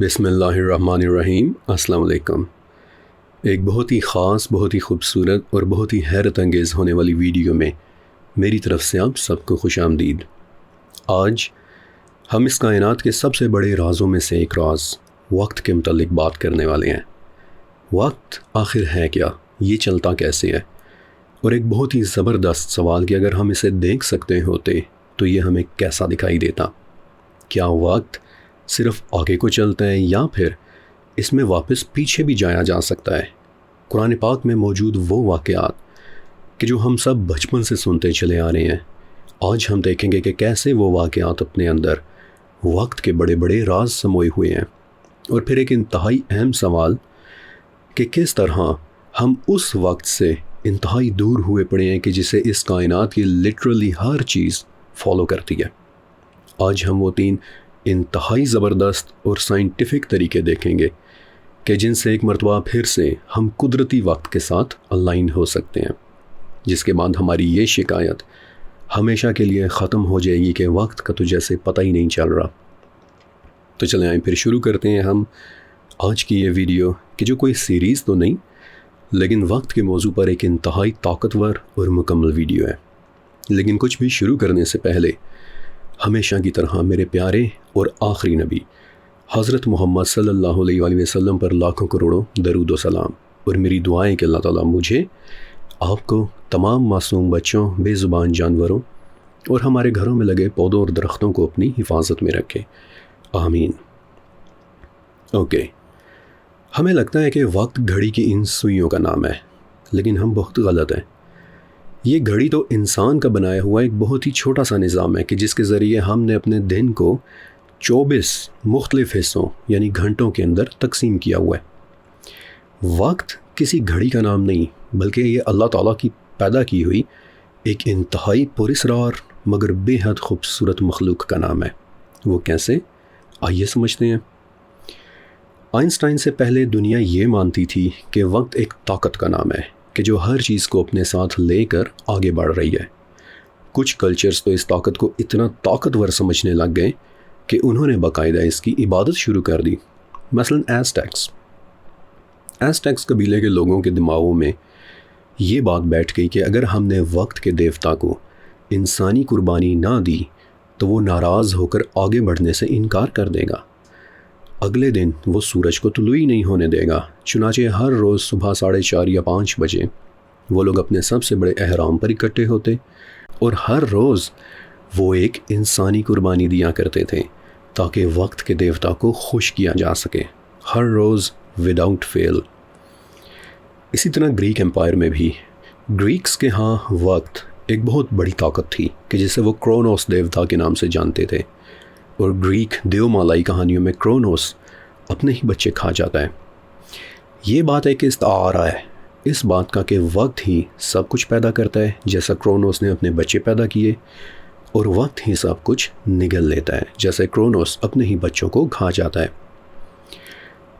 بسم اللہ الرحمن الرحیم۔ السلام علیکم۔ ایک بہت ہی خاص، بہت ہی خوبصورت اور بہت ہی حیرت انگیز ہونے والی ویڈیو میں میری طرف سے آپ سب کو خوش آمدید۔ آج ہم اس کائنات کے سب سے بڑے رازوں میں سے ایک راز وقت کے متعلق بات کرنے والے ہیں۔ وقت آخر ہے کیا؟ یہ چلتا کیسے ہے؟ اور ایک بہت ہی زبردست سوال کہ اگر ہم اسے دیکھ سکتے ہوتے تو یہ ہمیں کیسا دکھائی دیتا؟ کیا وقت صرف آگے کو چلتا ہے یا پھر اس میں واپس پیچھے بھی جایا جا سکتا ہے؟ قرآن پاک میں موجود وہ واقعات کہ جو ہم سب بچپن سے سنتے چلے آ رہے ہیں، آج ہم دیکھیں گے کہ کیسے وہ واقعات اپنے اندر وقت کے بڑے بڑے راز سموئے ہوئے ہیں۔ اور پھر ایک انتہائی اہم سوال کہ کس طرح ہم اس وقت سے انتہائی دور ہوئے پڑے ہیں کہ جسے اس کائنات کی لٹرلی ہر چیز فالو کرتی ہے۔ آج ہم وہ تین انتہائی زبردست اور سائنٹیفک طریقے دیکھیں گے کہ جن سے ایک مرتبہ پھر سے ہم قدرتی وقت کے ساتھ الائن ہو سکتے ہیں، جس کے بعد ہماری یہ شکایت ہمیشہ کے لیے ختم ہو جائے گی کہ وقت کا تو جیسے پتہ ہی نہیں چل رہا۔ تو چلیں آئیں پھر شروع کرتے ہیں ہم آج کی یہ ویڈیو کہ جو کوئی سیریز تو نہیں لیکن وقت کے موضوع پر ایک انتہائی طاقتور اور مکمل ویڈیو ہے۔ لیکن کچھ بھی شروع کرنے سے پہلے ہمیشہ کی طرح میرے پیارے اور آخری نبی حضرت محمد صلی اللہ علیہ وآلہ وسلم پر لاکھوں کروڑوں درود و سلام، اور میری دعائیں کہ اللہ تعالیٰ مجھے، آپ کو، تمام معصوم بچوں، بے زبان جانوروں اور ہمارے گھروں میں لگے پودوں اور درختوں کو اپنی حفاظت میں رکھے، آمین۔ اوکے، ہمیں لگتا ہے کہ وقت گھڑی کی ان سوئیوں کا نام ہے، لیکن ہم بہت غلط ہیں۔ یہ گھڑی تو انسان کا بنایا ہوا ایک بہت ہی چھوٹا سا نظام ہے کہ جس کے ذریعے ہم نے اپنے دن کو 24 مختلف حصوں یعنی گھنٹوں کے اندر تقسیم کیا ہوا ہے۔ وقت کسی گھڑی کا نام نہیں بلکہ یہ اللہ تعالیٰ کی پیدا کی ہوئی ایک انتہائی پراسرار مگر بے حد خوبصورت مخلوق کا نام ہے۔ وہ کیسے؟ آئیے سمجھتے ہیں۔ آئنسٹائن سے پہلے دنیا یہ مانتی تھی کہ وقت ایک طاقت کا نام ہے کہ جو ہر چیز کو اپنے ساتھ لے کر آگے بڑھ رہی ہے۔ کچھ کلچرز تو اس طاقت کو اتنا طاقتور سمجھنے لگ گئے کہ انہوں نے باقاعدہ اس کی عبادت شروع کر دی۔ مثلاً ایزٹیکس قبیلے کے لوگوں کے دماغوں میں یہ بات بیٹھ گئی کہ اگر ہم نے وقت کے دیوتا کو انسانی قربانی نہ دی تو وہ ناراض ہو کر آگے بڑھنے سے انکار کر دے گا۔ اگلے دن وہ سورج کو طلوع ہی نہیں ہونے دے گا۔ چنانچہ ہر روز صبح 4:30 یا 5 بجے وہ لوگ اپنے سب سے بڑے احرام پر اکٹھے ہوتے اور ہر روز وہ ایک انسانی قربانی دیا کرتے تھے تاکہ وقت کے دیوتا کو خوش کیا جا سکے، ہر روز وداؤٹ فیل۔ اسی طرح گریک امپائر میں بھی گریکس کے ہاں وقت ایک بہت بڑی طاقت تھی کہ جسے وہ کرونوس دیوتا کے نام سے جانتے تھے، اور گریک دیومالائی کہانیوں میں کرونوس اپنے ہی بچے کھا جاتا ہے۔ یہ بات ایک استعارہ ہے اس بات کا کہ وقت ہی سب کچھ پیدا کرتا ہے، جیسا کرونوس نے اپنے بچے پیدا کیے، اور وقت ہی سب کچھ نگل لیتا ہے جیسے کرونوس اپنے ہی بچوں کو کھا جاتا ہے۔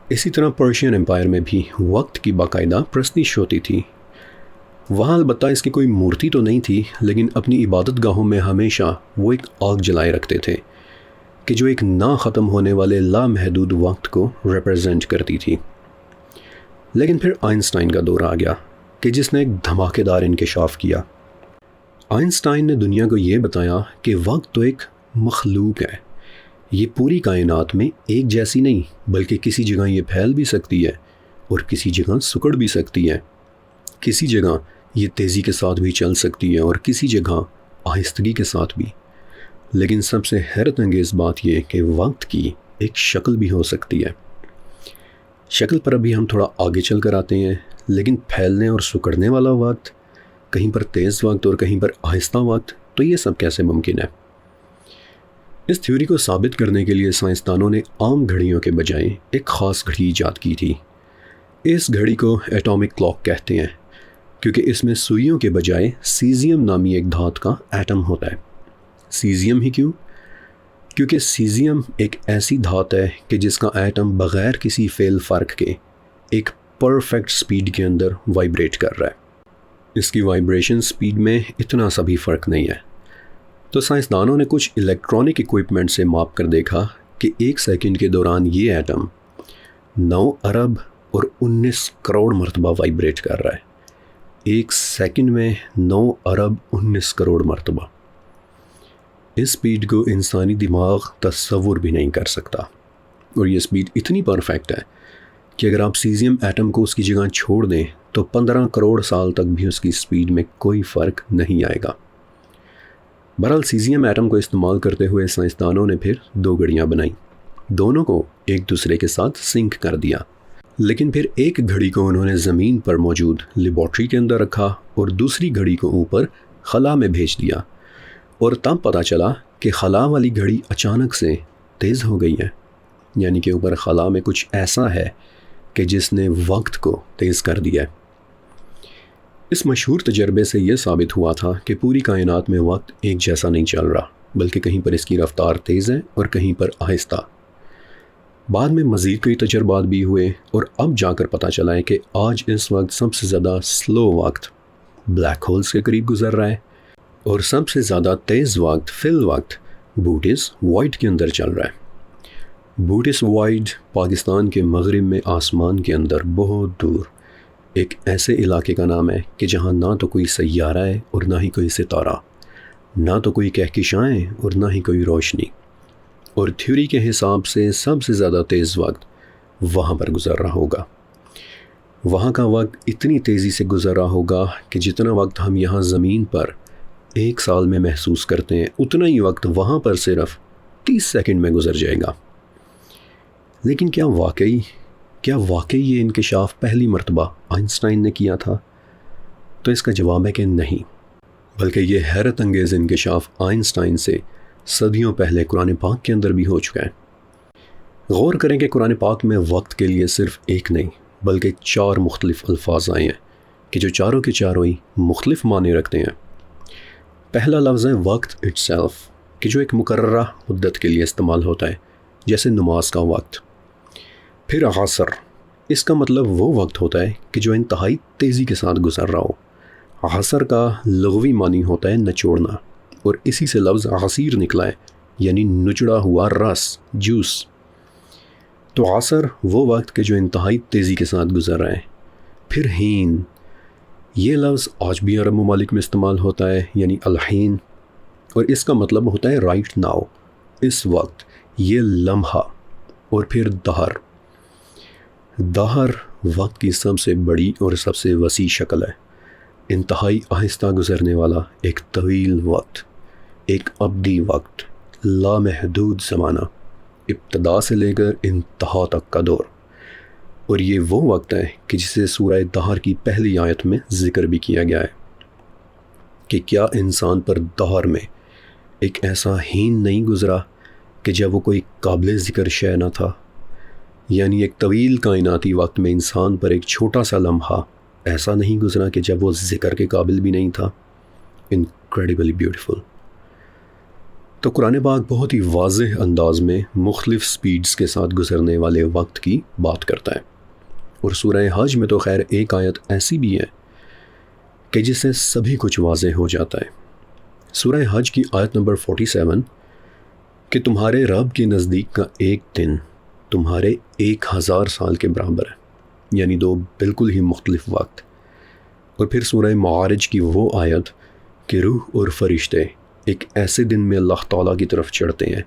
اسی طرح پرشین امپائر میں بھی وقت کی باقاعدہ پرستش ہوتی تھی۔ وہاں البتہ اس کی کوئی مورتی تو نہیں تھی، لیکن اپنی عبادت گاہوں میں ہمیشہ وہ ایک آگ جلائے رکھتے تھے کہ جو ایک نہ ختم ہونے والے لامحدود وقت کو ریپرزینٹ کرتی تھی۔ لیکن پھر آئنسٹائن کا دور آ گیا کہ جس نے ایک دھماکے دار انکشاف کیا۔ آئنسٹائن نے دنیا کو یہ بتایا کہ وقت تو ایک مخلوق ہے، یہ پوری کائنات میں ایک جیسی نہیں بلکہ کسی جگہ یہ پھیل بھی سکتی ہے اور کسی جگہ سکڑ بھی سکتی ہے، کسی جگہ یہ تیزی کے ساتھ بھی چل سکتی ہے اور کسی جگہ آہستگی کے ساتھ بھی۔ لیکن سب سے حیرت انگیز بات یہ کہ وقت کی ایک شکل بھی ہو سکتی ہے۔ شکل پر ابھی ہم تھوڑا آگے چل کر آتے ہیں، لیکن پھیلنے اور سکڑنے والا وقت، کہیں پر تیز وقت اور کہیں پر آہستہ وقت، تو یہ سب کیسے ممکن ہے؟ اس تھیوری کو ثابت کرنے کے لیے سائنسدانوں نے عام گھڑیوں کے بجائے ایک خاص گھڑی ایجاد کی تھی۔ اس گھڑی کو ایٹامک کلاک کہتے ہیں کیونکہ اس میں سوئیوں کے بجائے سیزیم نامی ایک دھات کا ایٹم ہوتا ہے۔ سیزیم ہی کیوں؟ کیونکہ سیزیم ایک ایسی دھات ہے کہ جس کا ایٹم بغیر کسی فعل فرق کے ایک پرفیکٹ سپیڈ کے اندر وائبریٹ کر رہا ہے۔ اس کی وائبریشن سپیڈ میں اتنا سا بھی فرق نہیں ہے۔ تو سائنسدانوں نے کچھ الیکٹرانک ایکوپمنٹ سے ماپ کر دیکھا کہ 1 سیکنڈ کے دوران یہ ایٹم 9 ارب اور 19 کروڑ مرتبہ وائبریٹ کر رہا ہے۔ 1 سیکنڈ میں 9 ارب 19 کروڑ مرتبہ۔ اس سپیڈ کو انسانی دماغ تصور بھی نہیں کر سکتا، اور یہ سپیڈ اتنی پرفیکٹ ہے کہ اگر آپ سیزیم ایٹم کو اس کی جگہ چھوڑ دیں تو 15 کروڑ سال تک بھی اس کی سپیڈ میں کوئی فرق نہیں آئے گا۔ بہرحال سیزیم ایٹم کو استعمال کرتے ہوئے سائنسدانوں نے پھر 2 گھڑیاں بنائیں، دونوں کو ایک دوسرے کے ساتھ سنک کر دیا، لیکن پھر ایک گھڑی کو انہوں نے زمین پر موجود لیبارٹری کے اندر رکھا اور دوسری گھڑی کو اوپر خلا میں بھیج دیا، اور تب پتہ چلا کہ خلا والی گھڑی اچانک سے تیز ہو گئی ہے، یعنی کہ اوپر خلا میں کچھ ایسا ہے کہ جس نے وقت کو تیز کر دیا ہے۔ اس مشہور تجربے سے یہ ثابت ہوا تھا کہ پوری کائنات میں وقت ایک جیسا نہیں چل رہا، بلکہ کہیں پر اس کی رفتار تیز ہے اور کہیں پر آہستہ۔ بعد میں مزید کئی تجربات بھی ہوئے، اور اب جا کر پتہ چلا ہے کہ آج اس وقت سب سے زیادہ سلو وقت بلیک ہولز کے قریب گزر رہا ہے، اور سب سے زیادہ تیز وقت فی الوقت بوٹس وائڈ کے اندر چل رہا ہے۔ بوٹس وائڈ پاکستان کے مغرب میں آسمان کے اندر بہت دور ایک ایسے علاقے کا نام ہے کہ جہاں نہ تو کوئی سیارہ ہے اور نہ ہی کوئی ستارہ، نہ تو کوئی کہکشائیں اور نہ ہی کوئی روشنی، اور تھیوری کے حساب سے سب سے زیادہ تیز وقت وہاں پر گزر رہا ہوگا۔ وہاں کا وقت اتنی تیزی سے گزر رہا ہوگا کہ جتنا وقت ہم یہاں زمین پر 1 سال میں محسوس کرتے ہیں، اتنا ہی وقت وہاں پر صرف 30 سیکنڈ میں گزر جائے گا۔ لیکن کیا واقعی یہ انکشاف پہلی مرتبہ آئنسٹائن نے کیا تھا؟ تو اس کا جواب ہے کہ نہیں، بلکہ یہ حیرت انگیز انکشاف آئنسٹائن سے صدیوں پہلے قرآن پاک کے اندر بھی ہو چکا ہے۔ غور کریں کہ قرآن پاک میں وقت کے لیے صرف ایک نہیں بلکہ 4 مختلف الفاظ آئے ہیں کہ جو چاروں کے چاروں ہی مختلف معنی رکھتے ہیں۔ پہلا لفظ ہے وقت اٹ سیلف، کہ جو ایک مقررہ مدت کے لیے استعمال ہوتا ہے، جیسے نماز کا وقت۔ پھر عصر، اس کا مطلب وہ وقت ہوتا ہے کہ جو انتہائی تیزی کے ساتھ گزر رہا ہو۔ عصر کا لغوی معنی ہوتا ہے نچوڑنا، اور اسی سے لفظ عصیر نکلا ہے، یعنی نچڑا ہوا رس، جوس۔ تو عصر وہ وقت کہ جو انتہائی تیزی کے ساتھ گزر رہا ہے۔ پھر ہین، یہ لفظ آج بھی عرب ممالک میں استعمال ہوتا ہے، یعنی الحین، اور اس کا مطلب ہوتا ہے رائٹ ناؤ، اس وقت، یہ لمحہ۔ اور پھر دہر، دہر وقت کی سب سے بڑی اور سب سے وسیع شکل ہے، انتہائی آہستہ گزرنے والا ایک طویل وقت، ایک ابدی وقت، لامحدود زمانہ، ابتدا سے لے کر انتہا تک کا دور۔ اور یہ وہ وقت ہے کہ جسے سورہ دہر کی پہلی آیت میں ذکر بھی کیا گیا ہے کہ کیا انسان پر دہر میں ایک ایسا ہین نہیں گزرا کہ جب وہ کوئی قابل ذکر شے نہ تھا، یعنی ایک طویل کائناتی وقت میں انسان پر ایک چھوٹا سا لمحہ ایسا نہیں گزرا کہ جب وہ ذکر کے قابل بھی نہیں تھا۔ انکریڈیبلی بیوٹیفل۔ تو قرآن پاک بہت ہی واضح انداز میں مختلف سپیڈز کے ساتھ گزرنے والے وقت کی بات کرتا ہے، اور سورہ حج میں تو خیر ایک آیت ایسی بھی ہے کہ جس سے سبھی کچھ واضح ہو جاتا ہے۔ سورہ حج کی آیت نمبر 47 کہ تمہارے رب کے نزدیک کا ایک دن تمہارے 1000 سال کے برابر ہے، یعنی 2 بالکل ہی مختلف وقت۔ اور پھر سورہ معارج کی وہ آیت کہ روح اور فرشتے ایک ایسے دن میں اللہ تعالیٰ کی طرف چڑھتے ہیں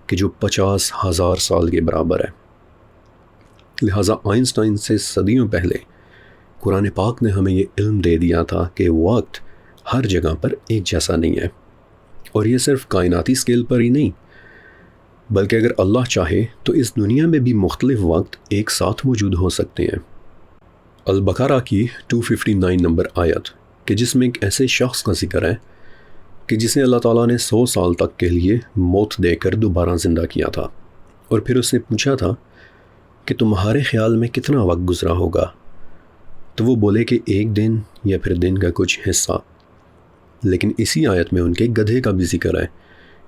کہ جو 50,000 سال کے برابر ہے۔ لہٰذا آئنسٹائن سے صدیوں پہلے قرآن پاک نے ہمیں یہ علم دے دیا تھا کہ وقت ہر جگہ پر ایک جیسا نہیں ہے، اور یہ صرف کائناتی اسکیل پر ہی نہیں بلکہ اگر اللہ چاہے تو اس دنیا میں بھی مختلف وقت ایک ساتھ موجود ہو سکتے ہیں۔ البقرہ کی 259 نمبر آیت کہ جس میں ایک ایسے شخص کا ذکر ہے کہ جسے اللہ تعالیٰ نے 100 سال تک کے لیے موت دے کر دوبارہ زندہ کیا تھا، اور پھر اس نے پوچھا تھا کہ تمہارے خیال میں کتنا وقت گزرا ہوگا؟ تو وہ بولے کہ ایک دن یا پھر دن کا کچھ حصہ۔ لیکن اسی آیت میں ان کے گدھے کا بھی ذکر ہے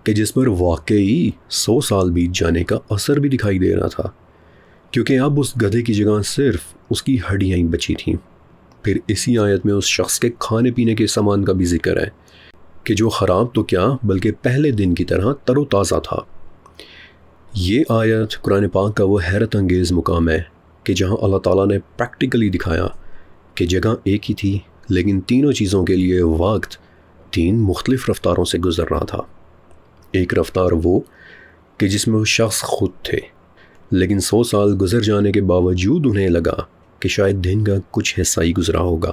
کہ جس پر واقعی 100 سال بیت جانے کا اثر بھی دکھائی دے رہا تھا، کیونکہ اب اس گدھے کی جگہ صرف اس کی ہڈیاں ہی بچی تھیں۔ پھر اسی آیت میں اس شخص کے کھانے پینے کے سامان کا بھی ذکر ہے کہ جو خراب تو کیا بلکہ پہلے دن کی طرح تر و تازہ تھا۔ یہ آیت قرآن پاک کا وہ حیرت انگیز مقام ہے کہ جہاں اللہ تعالیٰ نے پریکٹیکلی دکھایا کہ جگہ ایک ہی تھی لیکن تینوں چیزوں کے لیے وقت 3 مختلف رفتاروں سے گزر رہا تھا۔ ایک رفتار وہ کہ جس میں وہ شخص خود تھے، لیکن 100 سال گزر جانے کے باوجود انہیں لگا کہ شاید دن کا کچھ حصہ ہی گزرا ہوگا۔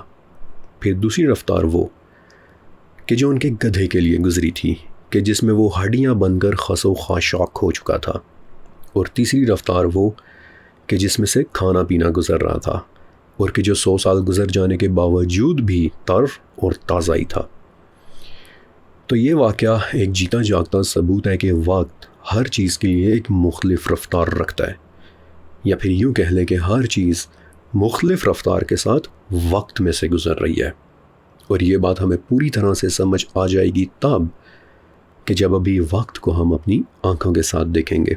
پھر دوسری رفتار وہ کہ جو ان کے گدھے کے لیے گزری تھی کہ جس میں وہ ہڈیاں بن کر خس و خاشاک ہو چکا تھا، اور تیسری رفتار وہ کہ جس میں سے کھانا پینا گزر رہا تھا اور کہ جو 100 سال گزر جانے کے باوجود بھی تر اور تازہ ہی تھا۔ تو یہ واقعہ ایک جیتا جاگتا ثبوت ہے کہ وقت ہر چیز کے لیے ایک مختلف رفتار رکھتا ہے، یا پھر یوں کہہ لیں کہ ہر چیز مختلف رفتار کے ساتھ وقت میں سے گزر رہی ہے۔ اور یہ بات ہمیں پوری طرح سے سمجھ آ جائے گی تب کہ جب ابھی وقت کو ہم اپنی آنکھوں کے ساتھ دیکھیں گے۔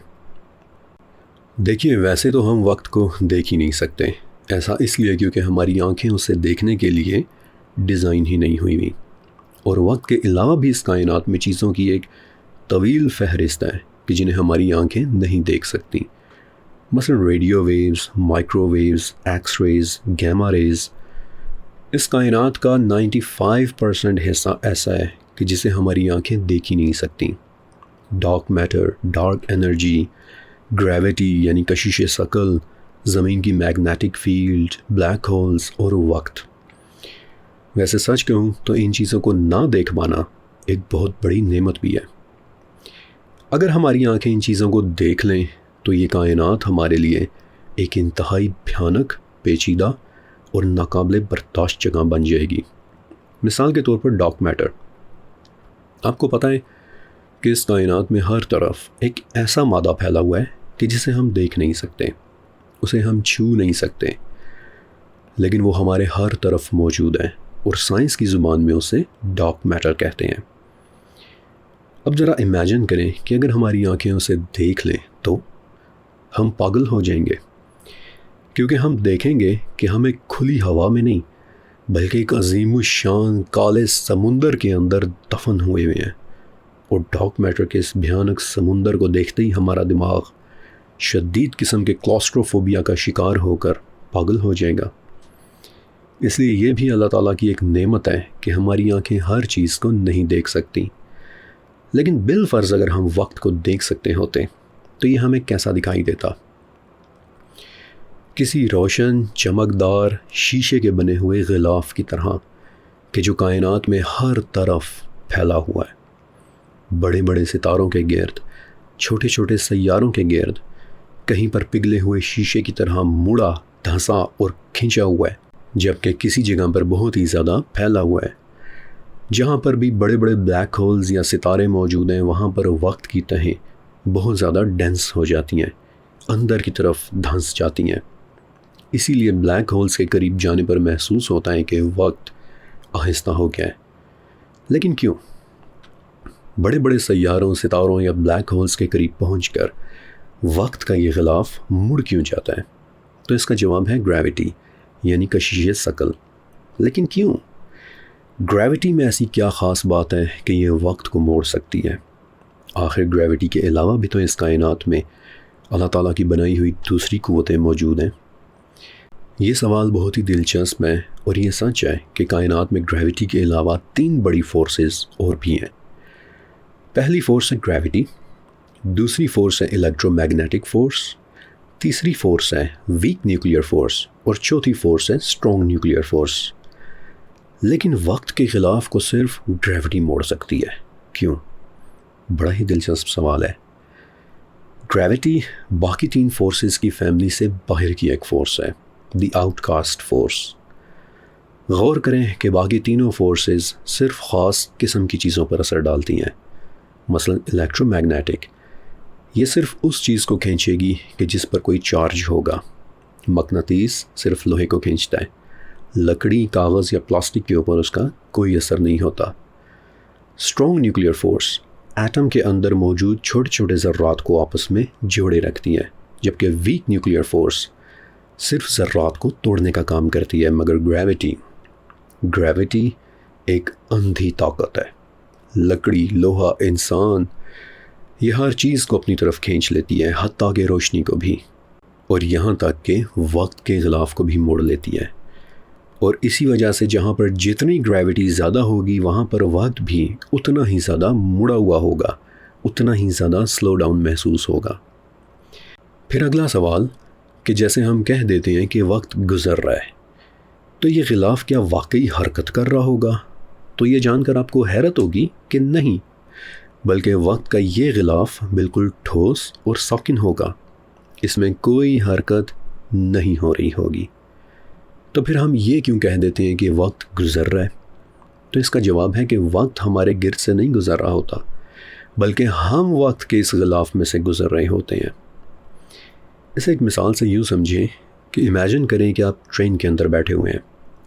دیکھیے، ویسے تو ہم وقت کو دیکھ ہی نہیں سکتے، ایسا اس لیے کیونکہ ہماری آنکھیں اسے دیکھنے کے لیے ڈیزائن ہی نہیں ہوئی ہوئی، اور وقت کے علاوہ بھی اس کائنات میں چیزوں کی ایک طویل فہرست ہے کہ جنہیں ہماری آنکھیں نہیں دیکھ سکتی، مثلا radio waves, microwaves, X rays, gamma rays. اس کائنات کا 95% حصہ ایسا ہے کہ جسے ہماری آنکھیں دیکھ ہی نہیں سکتی۔ Dark matter, dark energy, gravity یعنی کشش ثقل، زمین کی میگنیٹک فیلڈ، بلیک ہولز اور وقت۔ ویسے سچ کہوں تو ان چیزوں کو نہ دیکھ پانا ایک بہت بڑی نعمت بھی ہے۔ اگر ہماری آنکھیں ان چیزوں کو دیکھ لیں تو یہ کائنات ہمارے لیے ایک انتہائی بھیانک، پیچیدہ اور ناقابل برداشت جگہ بن جائے گی۔ مثال کے طور پر ڈارک میٹر۔ آپ کو پتہ ہے کہ اس کائنات میں ہر طرف ایک ایسا مادہ پھیلا ہوا ہے کہ جسے ہم دیکھ نہیں سکتے، اسے ہم چھو نہیں سکتے، لیکن وہ ہمارے ہر طرف موجود ہے، اور سائنس کی زبان میں اسے ڈارک میٹر کہتے ہیں۔ اب ذرا امیجن کریں کہ اگر ہماری آنکھیں اسے دیکھ لیں تو ہم پاگل ہو جائیں گے، کیونکہ ہم دیکھیں گے کہ ہم ایک کھلی ہوا میں نہیں بلکہ ایک عظیم الشان کالے سمندر کے اندر دفن ہوئے ہوئے ہیں، اور ڈارک میٹر کے اس بھیانک سمندر کو دیکھتے ہی ہمارا دماغ شدید قسم کے کلاسٹروفوبیا کا شکار ہو کر پاگل ہو جائے گا۔ اس لیے یہ بھی اللہ تعالیٰ کی ایک نعمت ہے کہ ہماری آنکھیں ہر چیز کو نہیں دیکھ سکتی، لیکن بالفرض اگر ہم وقت کو دیکھ سکتے ہوتے تو یہ ہمیں کیسا دکھائی دیتا؟ کسی روشن چمکدار شیشے کے بنے ہوئے غلاف کی طرح کہ جو کائنات میں ہر طرف پھیلا ہوا ہے، بڑے بڑے ستاروں کے گرد، چھوٹے چھوٹے سیاروں کے گرد، کہیں پر پگھلے ہوئے شیشے کی طرح مڑا، دھنسا اور کھنچا ہوا ہے، جبکہ کسی جگہ پر بہت ہی زیادہ پھیلا ہوا ہے۔ جہاں پر بھی بڑے بڑے بلیک ہولز یا ستارے موجود ہیں وہاں پر وقت کی تہیں بہت زیادہ ڈینس ہو جاتی ہیں، اندر کی طرف دھنس جاتی ہیں۔ اسی لیے بلیک ہولز کے قریب جانے پر محسوس ہوتا ہے کہ وقت آہستہ ہو گیا ہے۔ لیکن کیوں؟ بڑے بڑے سیاروں، ستاروں یا بلیک ہولز کے قریب پہنچ کر وقت کا یہ غلاف مڑ کیوں جاتا ہے؟ تو اس کا جواب ہے گریوٹی، یعنی کشش ثقل۔ لیکن کیوں؟ گریوٹی میں ایسی کیا خاص بات ہے کہ یہ وقت کو موڑ سکتی ہے؟ آخر گریوٹی کے علاوہ بھی تو اس کائنات میں اللہ تعالیٰ کی بنائی ہوئی دوسری قوتیں موجود ہیں۔ یہ سوال بہت ہی دلچسپ ہے، اور یہ سچ ہے کہ کائنات میں گریوٹی کے علاوہ 3 بڑی فورسز اور بھی ہیں۔ پہلی فورس ہے گریوٹی، دوسری فورس ہے الیکٹرو میگنیٹک فورس، تیسری فورس ہے ویک نیوکلیئر فورس، اور چوتھی فورس ہے اسٹرانگ نیوکلیئر فورس۔ لیکن وقت کے خلاف کو صرف گریوٹی موڑ سکتی ہے، کیوں؟ بڑا ہی دلچسپ سوال ہے۔ گریوٹی باقی 3 فورسز کی فیملی سے باہر کی ایک فورس ہے، دی آؤٹ کاسٹ فورس۔ غور کریں کہ باقی تینوں فورسز صرف خاص قسم کی چیزوں پر اثر ڈالتی ہیں، مثلا الیکٹرو میگنیٹک، یہ صرف اس چیز کو کھینچے گی کہ جس پر کوئی چارج ہوگا، مقناطیس صرف لوہے کو کھینچتا ہے، لکڑی، کاغذ یا پلاسٹک کے اوپر اس کا کوئی اثر نہیں ہوتا۔ اسٹرانگ نیوکلیئر فورس ایٹم کے اندر موجود چھوٹے چھوٹے ذرات کو آپس میں جوڑے رکھتی ہے، جبکہ ویک نیوکلیئر فورس صرف ذرات کو توڑنے کا کام کرتی ہے۔ مگر گریوٹی ایک اندھی طاقت ہے۔ لکڑی، لوہا، انسان یہ ہر چیز کو اپنی طرف کھینچ لیتی ہے، حتیٰ کہ روشنی کو بھی، اور یہاں تک کہ وقت کے غلاف کو بھی موڑ لیتی ہے۔ اور اسی وجہ سے جہاں پر جتنی گریوٹی زیادہ ہوگی وہاں پر وقت بھی اتنا ہی زیادہ مڑا ہوا ہوگا، اتنا ہی زیادہ سلو ڈاؤن محسوس ہوگا۔ پھر اگلا سوال کہ جیسے ہم کہہ دیتے ہیں کہ وقت گزر رہا ہے، تو یہ غلاف کیا واقعی حرکت کر رہا ہوگا؟ تو یہ جان کر آپ کو حیرت ہوگی کہ نہیں، بلکہ وقت کا یہ غلاف بالکل ٹھوس اور ساکن ہوگا، اس میں کوئی حرکت نہیں ہو رہی ہوگی۔ تو پھر ہم یہ کیوں کہہ دیتے ہیں کہ وقت گزر رہا ہے؟ تو اس کا جواب ہے کہ وقت ہمارے گرد سے نہیں گزر رہا ہوتا، بلکہ ہم وقت کے اس غلاف میں سے گزر رہے ہوتے ہیں۔ اسے ایک مثال سے یوں سمجھیں کہ امیجن کریں کہ آپ ٹرین کے اندر بیٹھے ہوئے ہیں،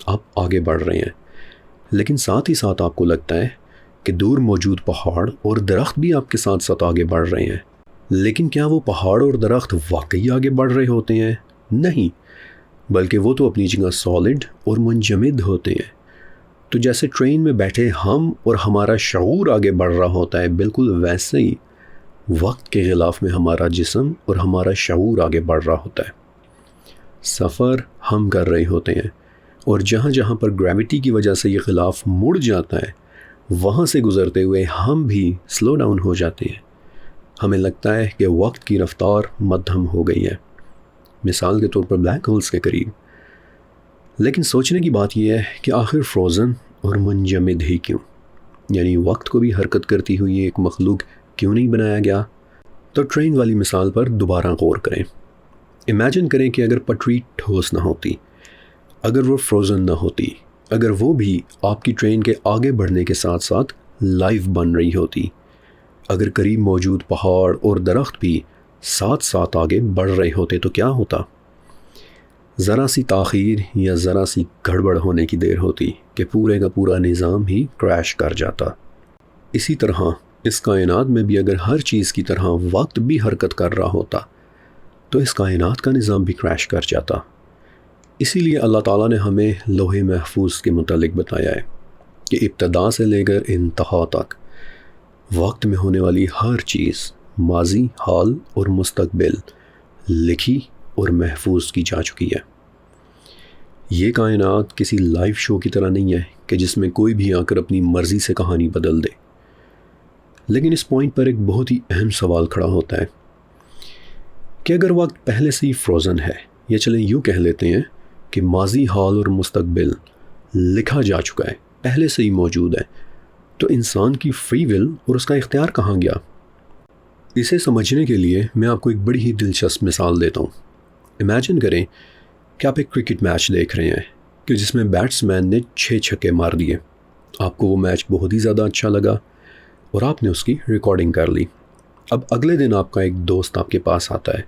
آپ آگے بڑھ رہے ہیں، لیکن ساتھ ہی ساتھ آپ کو لگتا ہے کہ دور موجود پہاڑ اور درخت بھی آپ کے ساتھ ساتھ آگے بڑھ رہے ہیں۔ لیکن کیا وہ پہاڑ اور درخت واقعی آگے بڑھ رہے ہوتے ہیں؟ نہیں، بلکہ وہ تو اپنی جگہ سالڈ اور منجمد ہوتے ہیں۔ تو جیسے ٹرین میں بیٹھے ہم اور ہمارا شعور آگے بڑھ رہا ہوتا ہے، بالکل ویسے ہی وقت کے غلاف میں ہمارا جسم اور ہمارا شعور آگے بڑھ رہا ہوتا ہے۔ سفر ہم کر رہے ہوتے ہیں، اور جہاں جہاں پر گریوٹی کی وجہ سے یہ غلاف مڑ جاتا ہے، وہاں سے گزرتے ہوئے ہم بھی سلو ڈاؤن ہو جاتے ہیں۔ ہمیں لگتا ہے کہ وقت کی رفتار مدھم ہو گئی ہے، مثال کے طور پر بلیک ہولز کے قریب۔ لیکن سوچنے کی بات یہ ہے کہ آخر فروزن اور منجمد ہی کیوں؟ یعنی وقت کو بھی حرکت کرتی ہوئی ایک مخلوق کیوں نہیں بنایا گیا؟ تو ٹرین والی مثال پر دوبارہ غور کریں۔ امیجن کریں کہ اگر پٹری ٹھوس نہ ہوتی، اگر وہ فروزن نہ ہوتی، اگر وہ بھی آپ کی ٹرین کے آگے بڑھنے کے ساتھ ساتھ لائیو بن رہی ہوتی، اگر قریب موجود پہاڑ اور درخت بھی ساتھ ساتھ آگے بڑھ رہے ہوتے تو کیا ہوتا؟ ذرا سی تاخیر یا ذرا سی گڑبڑ ہونے کی دیر ہوتی کہ پورے کا پورا نظام ہی کریش کر جاتا۔ اسی طرح اس کائنات میں بھی اگر ہر چیز کی طرح وقت بھی حرکت کر رہا ہوتا تو اس کائنات کا نظام بھی کریش کر جاتا۔ اسی لیے اللہ تعالیٰ نے ہمیں لوح محفوظ کے متعلق بتایا ہے کہ ابتدا سے لے کر انتہا تک وقت میں ہونے والی ہر چیز، ماضی، حال اور مستقبل، لکھی اور محفوظ کی جا چکی ہے۔ یہ کائنات کسی لائیو شو کی طرح نہیں ہے کہ جس میں کوئی بھی آ کر اپنی مرضی سے کہانی بدل دے۔ لیکن اس پوائنٹ پر ایک بہت ہی اہم سوال کھڑا ہوتا ہے کہ اگر وقت پہلے سے ہی فروزن ہے، یا چلیں یوں کہہ لیتے ہیں کہ ماضی، حال اور مستقبل لکھا جا چکا ہے، پہلے سے ہی موجود ہے، تو انسان کی فری ول اور اس کا اختیار کہاں گیا؟ اسے سمجھنے کے لیے میں آپ کو ایک بڑی ہی دلچسپ مثال دیتا ہوں۔ امیجن کریں کہ آپ ایک کرکٹ میچ دیکھ رہے ہیں کہ جس میں بیٹس مین نے 6 چھکے مار دیے۔ آپ کو وہ میچ بہت ہی زیادہ اچھا لگا اور آپ نے اس کی ریکارڈنگ کر لی۔ اب اگلے دن آپ کا ایک دوست آپ کے پاس آتا ہے،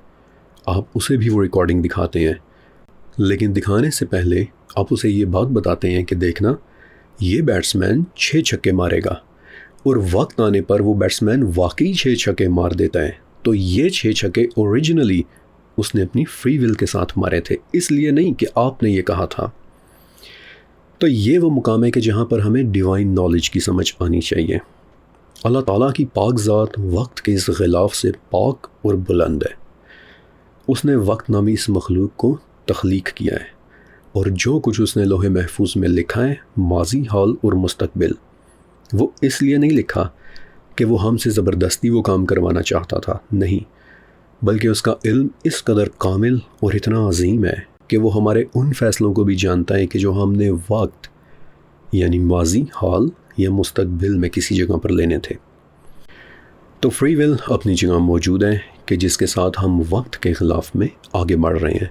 آپ اسے بھی وہ ریکارڈنگ دکھاتے ہیں، لیکن دکھانے سے پہلے آپ اسے یہ بات بتاتے ہیں کہ دیکھنا، یہ بیٹس مین 6 چھکے مارے گا، اور وقت آنے پر وہ بیٹس مین واقعی 6 چھکے مار دیتا ہے۔ تو یہ 6 چھکے اوریجنلی اس نے اپنی فری ول کے ساتھ مارے تھے، اس لیے نہیں کہ آپ نے یہ کہا تھا۔ تو یہ وہ مقام ہے کہ جہاں پر ہمیں ڈیوائن نالج کی سمجھ آنی چاہیے۔ اللہ تعالیٰ کی پاک ذات وقت کے اس غلاف سے پاک اور بلند ہے۔ اس نے وقت نامی اس مخلوق کو تخلیق کیا ہے، اور جو کچھ اس نے لوح محفوظ میں لکھا ہے، ماضی، حال اور مستقبل، وہ اس لیے نہیں لکھا کہ وہ ہم سے زبردستی وہ کام کروانا چاہتا تھا، نہیں، بلکہ اس کا علم اس قدر کامل اور اتنا عظیم ہے کہ وہ ہمارے ان فیصلوں کو بھی جانتا ہے کہ جو ہم نے وقت یعنی ماضی، حال یا مستقبل میں کسی جگہ پر لینے تھے۔ تو فری ول اپنی جگہ موجود ہے کہ جس کے ساتھ ہم وقت کے خلاف میں آگے بڑھ رہے ہیں،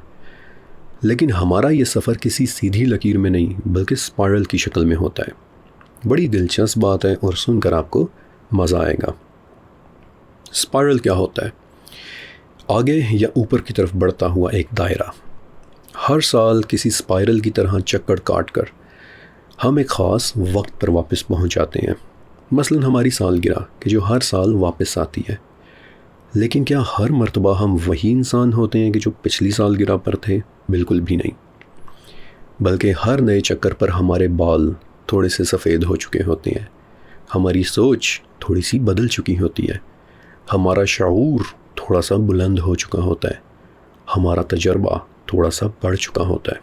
لیکن ہمارا یہ سفر کسی سیدھی لکیر میں نہیں بلکہ اسپائرل کی شکل میں ہوتا ہے۔ بڑی دلچسپ بات ہے اور سن کر آپ کو مزہ آئے گا۔ اسپائرل کیا ہوتا ہے؟ آگے یا اوپر کی طرف بڑھتا ہوا ایک دائرہ۔ ہر سال کسی اسپائرل کی طرح چکر کاٹ کر ہم ایک خاص وقت پر واپس پہنچ جاتے ہیں، مثلا ہماری سالگرہ کہ جو ہر سال واپس آتی ہے۔ لیکن کیا ہر مرتبہ ہم وہی انسان ہوتے ہیں کہ جو پچھلی سالگرہ پر تھے؟ بالکل بھی نہیں، بلکہ ہر نئے چکر پر ہمارے بال تھوڑے سے سفید ہو چکے ہوتے ہیں، ہماری سوچ تھوڑی سی بدل چکی ہوتی ہے، ہمارا شعور تھوڑا سا بلند ہو چکا ہوتا ہے، ہمارا تجربہ تھوڑا سا بڑھ چکا ہوتا ہے۔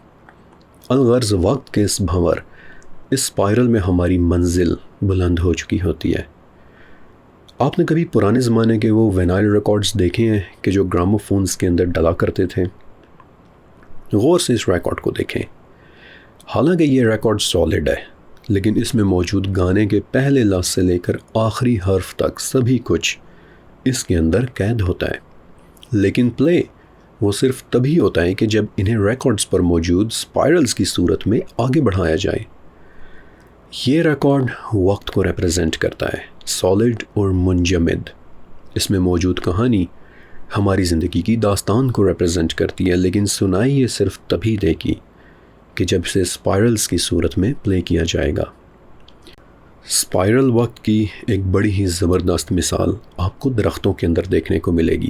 الغرض وقت کے اس بھنور، اس اسپائرل میں ہماری منزل بلند ہو چکی ہوتی ہے۔ آپ نے کبھی پرانے زمانے کے وہ وینائل ریکارڈز دیکھے ہیں کہ جو گراموفونز کے اندر ڈلا کرتے تھے؟ غور سے اس ریکارڈ کو دیکھیں۔ حالانکہ یہ ریکارڈ سالڈ ہے، لیکن اس میں موجود گانے کے پہلے لفظ سے لے کر آخری حرف تک سبھی کچھ اس کے اندر قید ہوتا ہے۔ لیکن پلے وہ صرف تبھی ہوتا ہے کہ جب انہیں ریکارڈز پر موجود اسپائرلز کی صورت میں آگے بڑھایا جائے۔ یہ ریکارڈ وقت کو ریپرزینٹ کرتا ہے، سالڈ اور منجمد۔ اس میں موجود کہانی ہماری زندگی کی داستان کو ریپرزینٹ کرتی ہے، لیکن سنائی یہ صرف تبھی دے گی کہ جب اسے اسپائرلز کی صورت میں پلے کیا جائے گا۔ اسپائرل وقت کی ایک بڑی ہی زبردست مثال آپ کو درختوں کے اندر دیکھنے کو ملے گی۔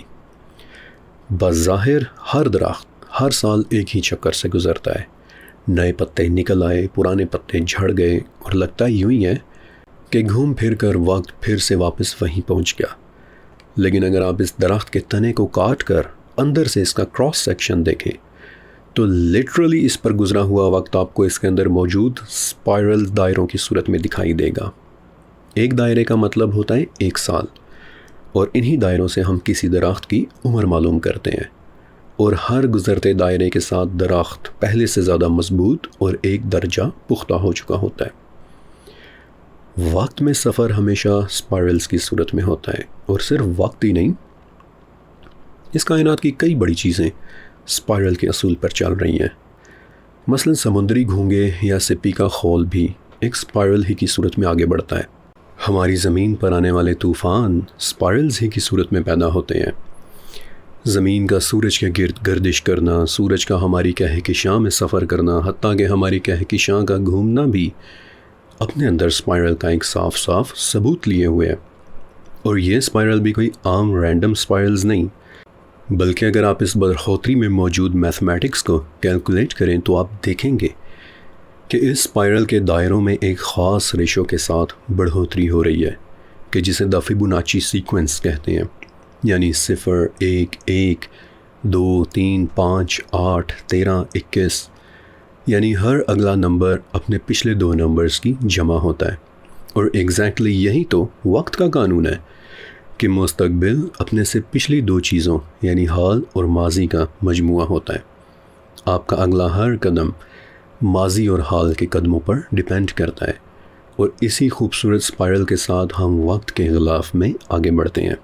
بظاہر ہر درخت ہر سال ایک ہی چکر سے گزرتا ہے، نئے پتے نکل آئے، پرانے پتے جھڑ گئے، اور لگتا یوں ہی ہے کہ گھوم پھر کر وقت پھر سے واپس وہیں پہنچ گیا۔ لیکن اگر آپ اس درخت کے تنے کو کاٹ کر اندر سے اس کا کراس سیکشن دیکھیں تو لٹرلی اس پر گزرا ہوا وقت آپ کو اس کے اندر موجود اسپائرل دائروں کی صورت میں دکھائی دے گا۔ ایک دائرے کا مطلب ہوتا ہے 1 سال، اور انہی دائروں سے ہم کسی درخت کی عمر معلوم کرتے ہیں، اور ہر گزرتے دائرے کے ساتھ درخت پہلے سے زیادہ مضبوط اور ایک درجہ پختہ ہو چکا ہوتا ہے۔ وقت میں سفر ہمیشہ اسپائرلز کی صورت میں ہوتا ہے، اور صرف وقت ہی نہیں، اس کائنات کی کئی بڑی چیزیں اسپائرل کے اصول پر چل رہی ہیں۔ مثلا سمندری گھونگے یا سپی کا خول بھی ایک اسپائرل ہی کی صورت میں آگے بڑھتا ہے۔ ہماری زمین پر آنے والے طوفان اسپائرلز ہی کی صورت میں پیدا ہوتے ہیں۔ زمین کا سورج کے گرد گردش کرنا، سورج کا ہماری کہکشاں میں سفر کرنا، حتیٰ کہ ہماری کہکشاں کا گھومنا بھی اپنے اندر اسپائرل کا ایک صاف ثبوت لیے ہوئے ہے۔ اور یہ اسپائرل بھی کوئی عام رینڈم اسپائرلز نہیں، بلکہ اگر آپ اس برخوتری میں موجود میتھمیٹکس کو کیلکولیٹ کریں تو آپ دیکھیں گے کہ اس اسپائرل کے دائروں میں ایک خاص ریشو کے ساتھ بڑھوتری ہو رہی ہے، کہ جسے دا فیبوناچی سیکوینس کہتے ہیں، یعنی 0، 1، 1، 2، 3، 5، 8، 13، 21، یعنی ہر اگلا نمبر اپنے پچھلے 2 نمبرز کی جمع ہوتا ہے۔ اور ایگزیکٹلی یہی تو وقت کا قانون ہے کہ مستقبل اپنے سے پچھلی 2 چیزوں یعنی حال اور ماضی کا مجموعہ ہوتا ہے۔ آپ کا اگلا ہر قدم ماضی اور حال کے قدموں پر ڈیپینڈ کرتا ہے، اور اسی خوبصورت اسپائرل کے ساتھ ہم وقت کے غلاف میں آگے بڑھتے ہیں۔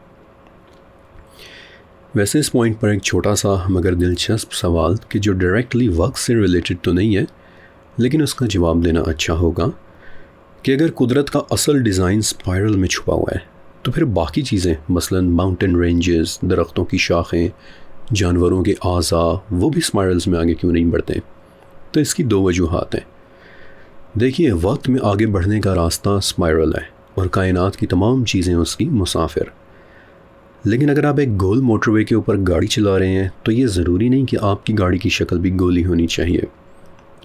ویسے اس پوائنٹ پر ایک چھوٹا سا مگر دلچسپ سوال کہ جو ڈائریکٹلی وقت سے ریلیٹڈ تو نہیں ہے، لیکن اس کا جواب دینا اچھا ہوگا کہ اگر قدرت کا اصل ڈیزائن اسپائرل میں چھپا ہوا ہے تو پھر باقی چیزیں مثلا ماؤنٹین رینجز، درختوں کی شاخیں، جانوروں کے اعضاء، وہ بھی اسپائرلز میں آگے کیوں نہیں بڑھتے؟ تو اس کی 2 وجوہات ہیں۔ دیکھیے، وقت میں آگے بڑھنے کا راستہ اسپائرل ہے، اور کائنات کی تمام چیزیں اس کی مسافر۔ لیکن اگر آپ ایک گول موٹر وے کے اوپر گاڑی چلا رہے ہیں تو یہ ضروری نہیں کہ آپ کی گاڑی کی شکل بھی گولی ہونی چاہیے۔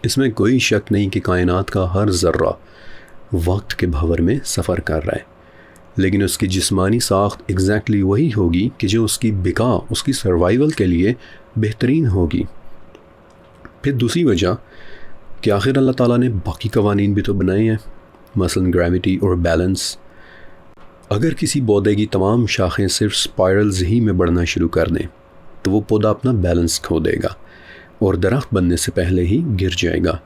اس میں کوئی شک نہیں کہ کائنات کا ہر ذرہ وقت کے بھنور میں سفر کر رہا ہے، لیکن اس کی جسمانی ساخت ایگزیکٹلی وہی ہوگی کہ جو اس کی بقا، اس کی سروائیول کے لیے بہترین ہوگی۔ پھر دوسری وجہ کہ آخر اللہ تعالیٰ نے باقی قوانین بھی تو بنائے ہیں، مثلا گریوٹی اور بیلنس۔ اگر کسی پودے کی تمام شاخیں صرف اسپائرلز ہی میں بڑھنا شروع کر دیں تو وہ پودا اپنا بیلنس کھو دے گا اور درخت بننے سے پہلے ہی گر جائے گا۔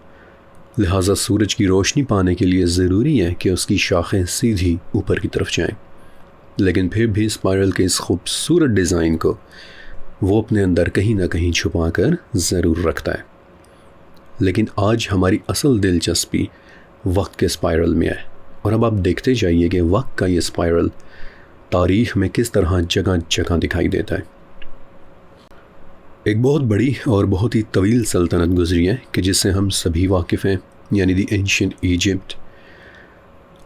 لہٰذا سورج کی روشنی پانے کے لیے ضروری ہے کہ اس کی شاخیں سیدھی اوپر کی طرف جائیں، لیکن پھر بھی اسپائرل کے اس خوبصورت ڈیزائن کو وہ اپنے اندر کہیں نہ کہیں چھپا کر ضرور رکھتا ہے۔ لیکن آج ہماری اصل دلچسپی وقت کے اسپائرل میں ہے، اور اب آپ دیکھتے جائیے کہ وقت کا یہ اسپائرل تاریخ میں کس طرح جگہ جگہ دکھائی دیتا ہے۔ ایک بہت بڑی اور بہت ہی طویل سلطنت گزری ہے کہ جس سے ہم سبھی واقف ہیں، یعنی دی اینشینٹ ایجپٹ۔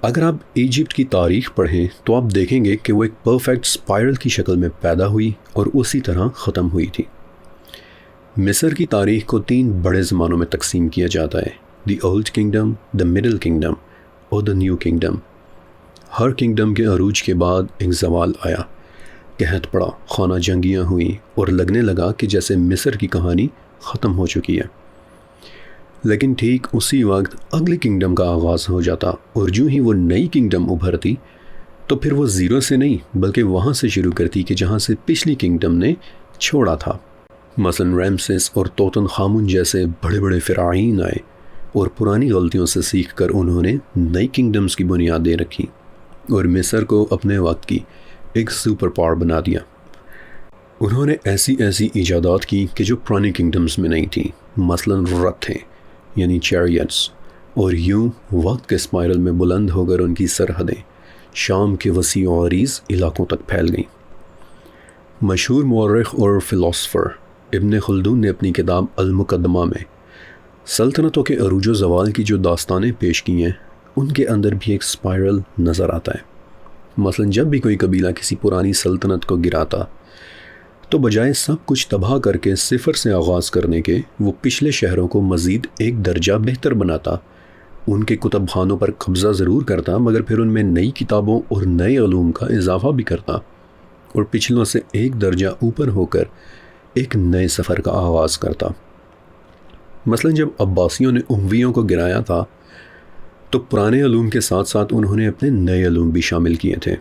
اگر آپ ایجپٹ کی تاریخ پڑھیں تو آپ دیکھیں گے کہ وہ ایک پرفیکٹ اسپائرل کی شکل میں پیدا ہوئی اور اسی طرح ختم ہوئی تھی۔ مصر کی تاریخ کو 3 بڑے زمانوں میں تقسیم کیا جاتا ہے: the old kingdom, the middle kingdom اور دی نیو کنگڈم۔ ہر کنگڈم کے عروج کے بعد ایک زوال آیا، قحط پڑا، خانہ جنگیاں ہوئیں اور لگنے لگا کہ جیسے مصر کی کہانی ختم ہو چکی ہے۔ لیکن ٹھیک اسی وقت اگلی کنگڈم کا آغاز ہو جاتا، اور جو ہی وہ نئی کنگڈم ابھرتی تو پھر وہ زیرو سے نہیں بلکہ وہاں سے شروع کرتی کہ جہاں سے پچھلی کنگڈم نے چھوڑا تھا۔ مثلا رامسیس اور توتن خامن جیسے بڑے بڑے فرعین آئے اور پرانی غلطیوں سے سیکھ کر انہوں نے نئی کنگڈمز کی بنیادیں رکھی اور مصر کو اپنے وقت کی ایک سپر پاور بنا دیا۔ انہوں نے ایسی ایجادات کی کہ جو پرانی کنگڈمز میں نہیں تھیں، مثلا رتھیں یعنی چیریٹس، اور یوں وقت کے اسپائرل میں بلند ہو کر ان کی سرحدیں شام کے وسیع و عریض علاقوں تک پھیل گئیں۔ مشہور مورخ اور فلاسفر ابن خلدون نے اپنی کتاب المقدمہ میں سلطنتوں کے عروج و زوال کی جو داستانیں پیش کی ہیں ان کے اندر بھی ایک اسپائرل نظر آتا ہے۔ مثلا جب بھی کوئی قبیلہ کسی پرانی سلطنت کو گراتا تو بجائے سب کچھ تباہ کر کے صفر سے آغاز کرنے کے وہ پچھلے شہروں کو مزید ایک درجہ بہتر بناتا، ان کے کتب خانوں پر قبضہ ضرور کرتا مگر پھر ان میں نئی کتابوں اور نئے علوم کا اضافہ بھی کرتا اور پچھلوں سے ایک درجہ اوپر ہو کر ایک نئے سفر کا آغاز کرتا۔ مثلا جب عباسیوں نے امویوں کو گرایا تھا تو پرانے علوم کے ساتھ ساتھ انہوں نے اپنے نئے علوم بھی شامل کیے تھے۔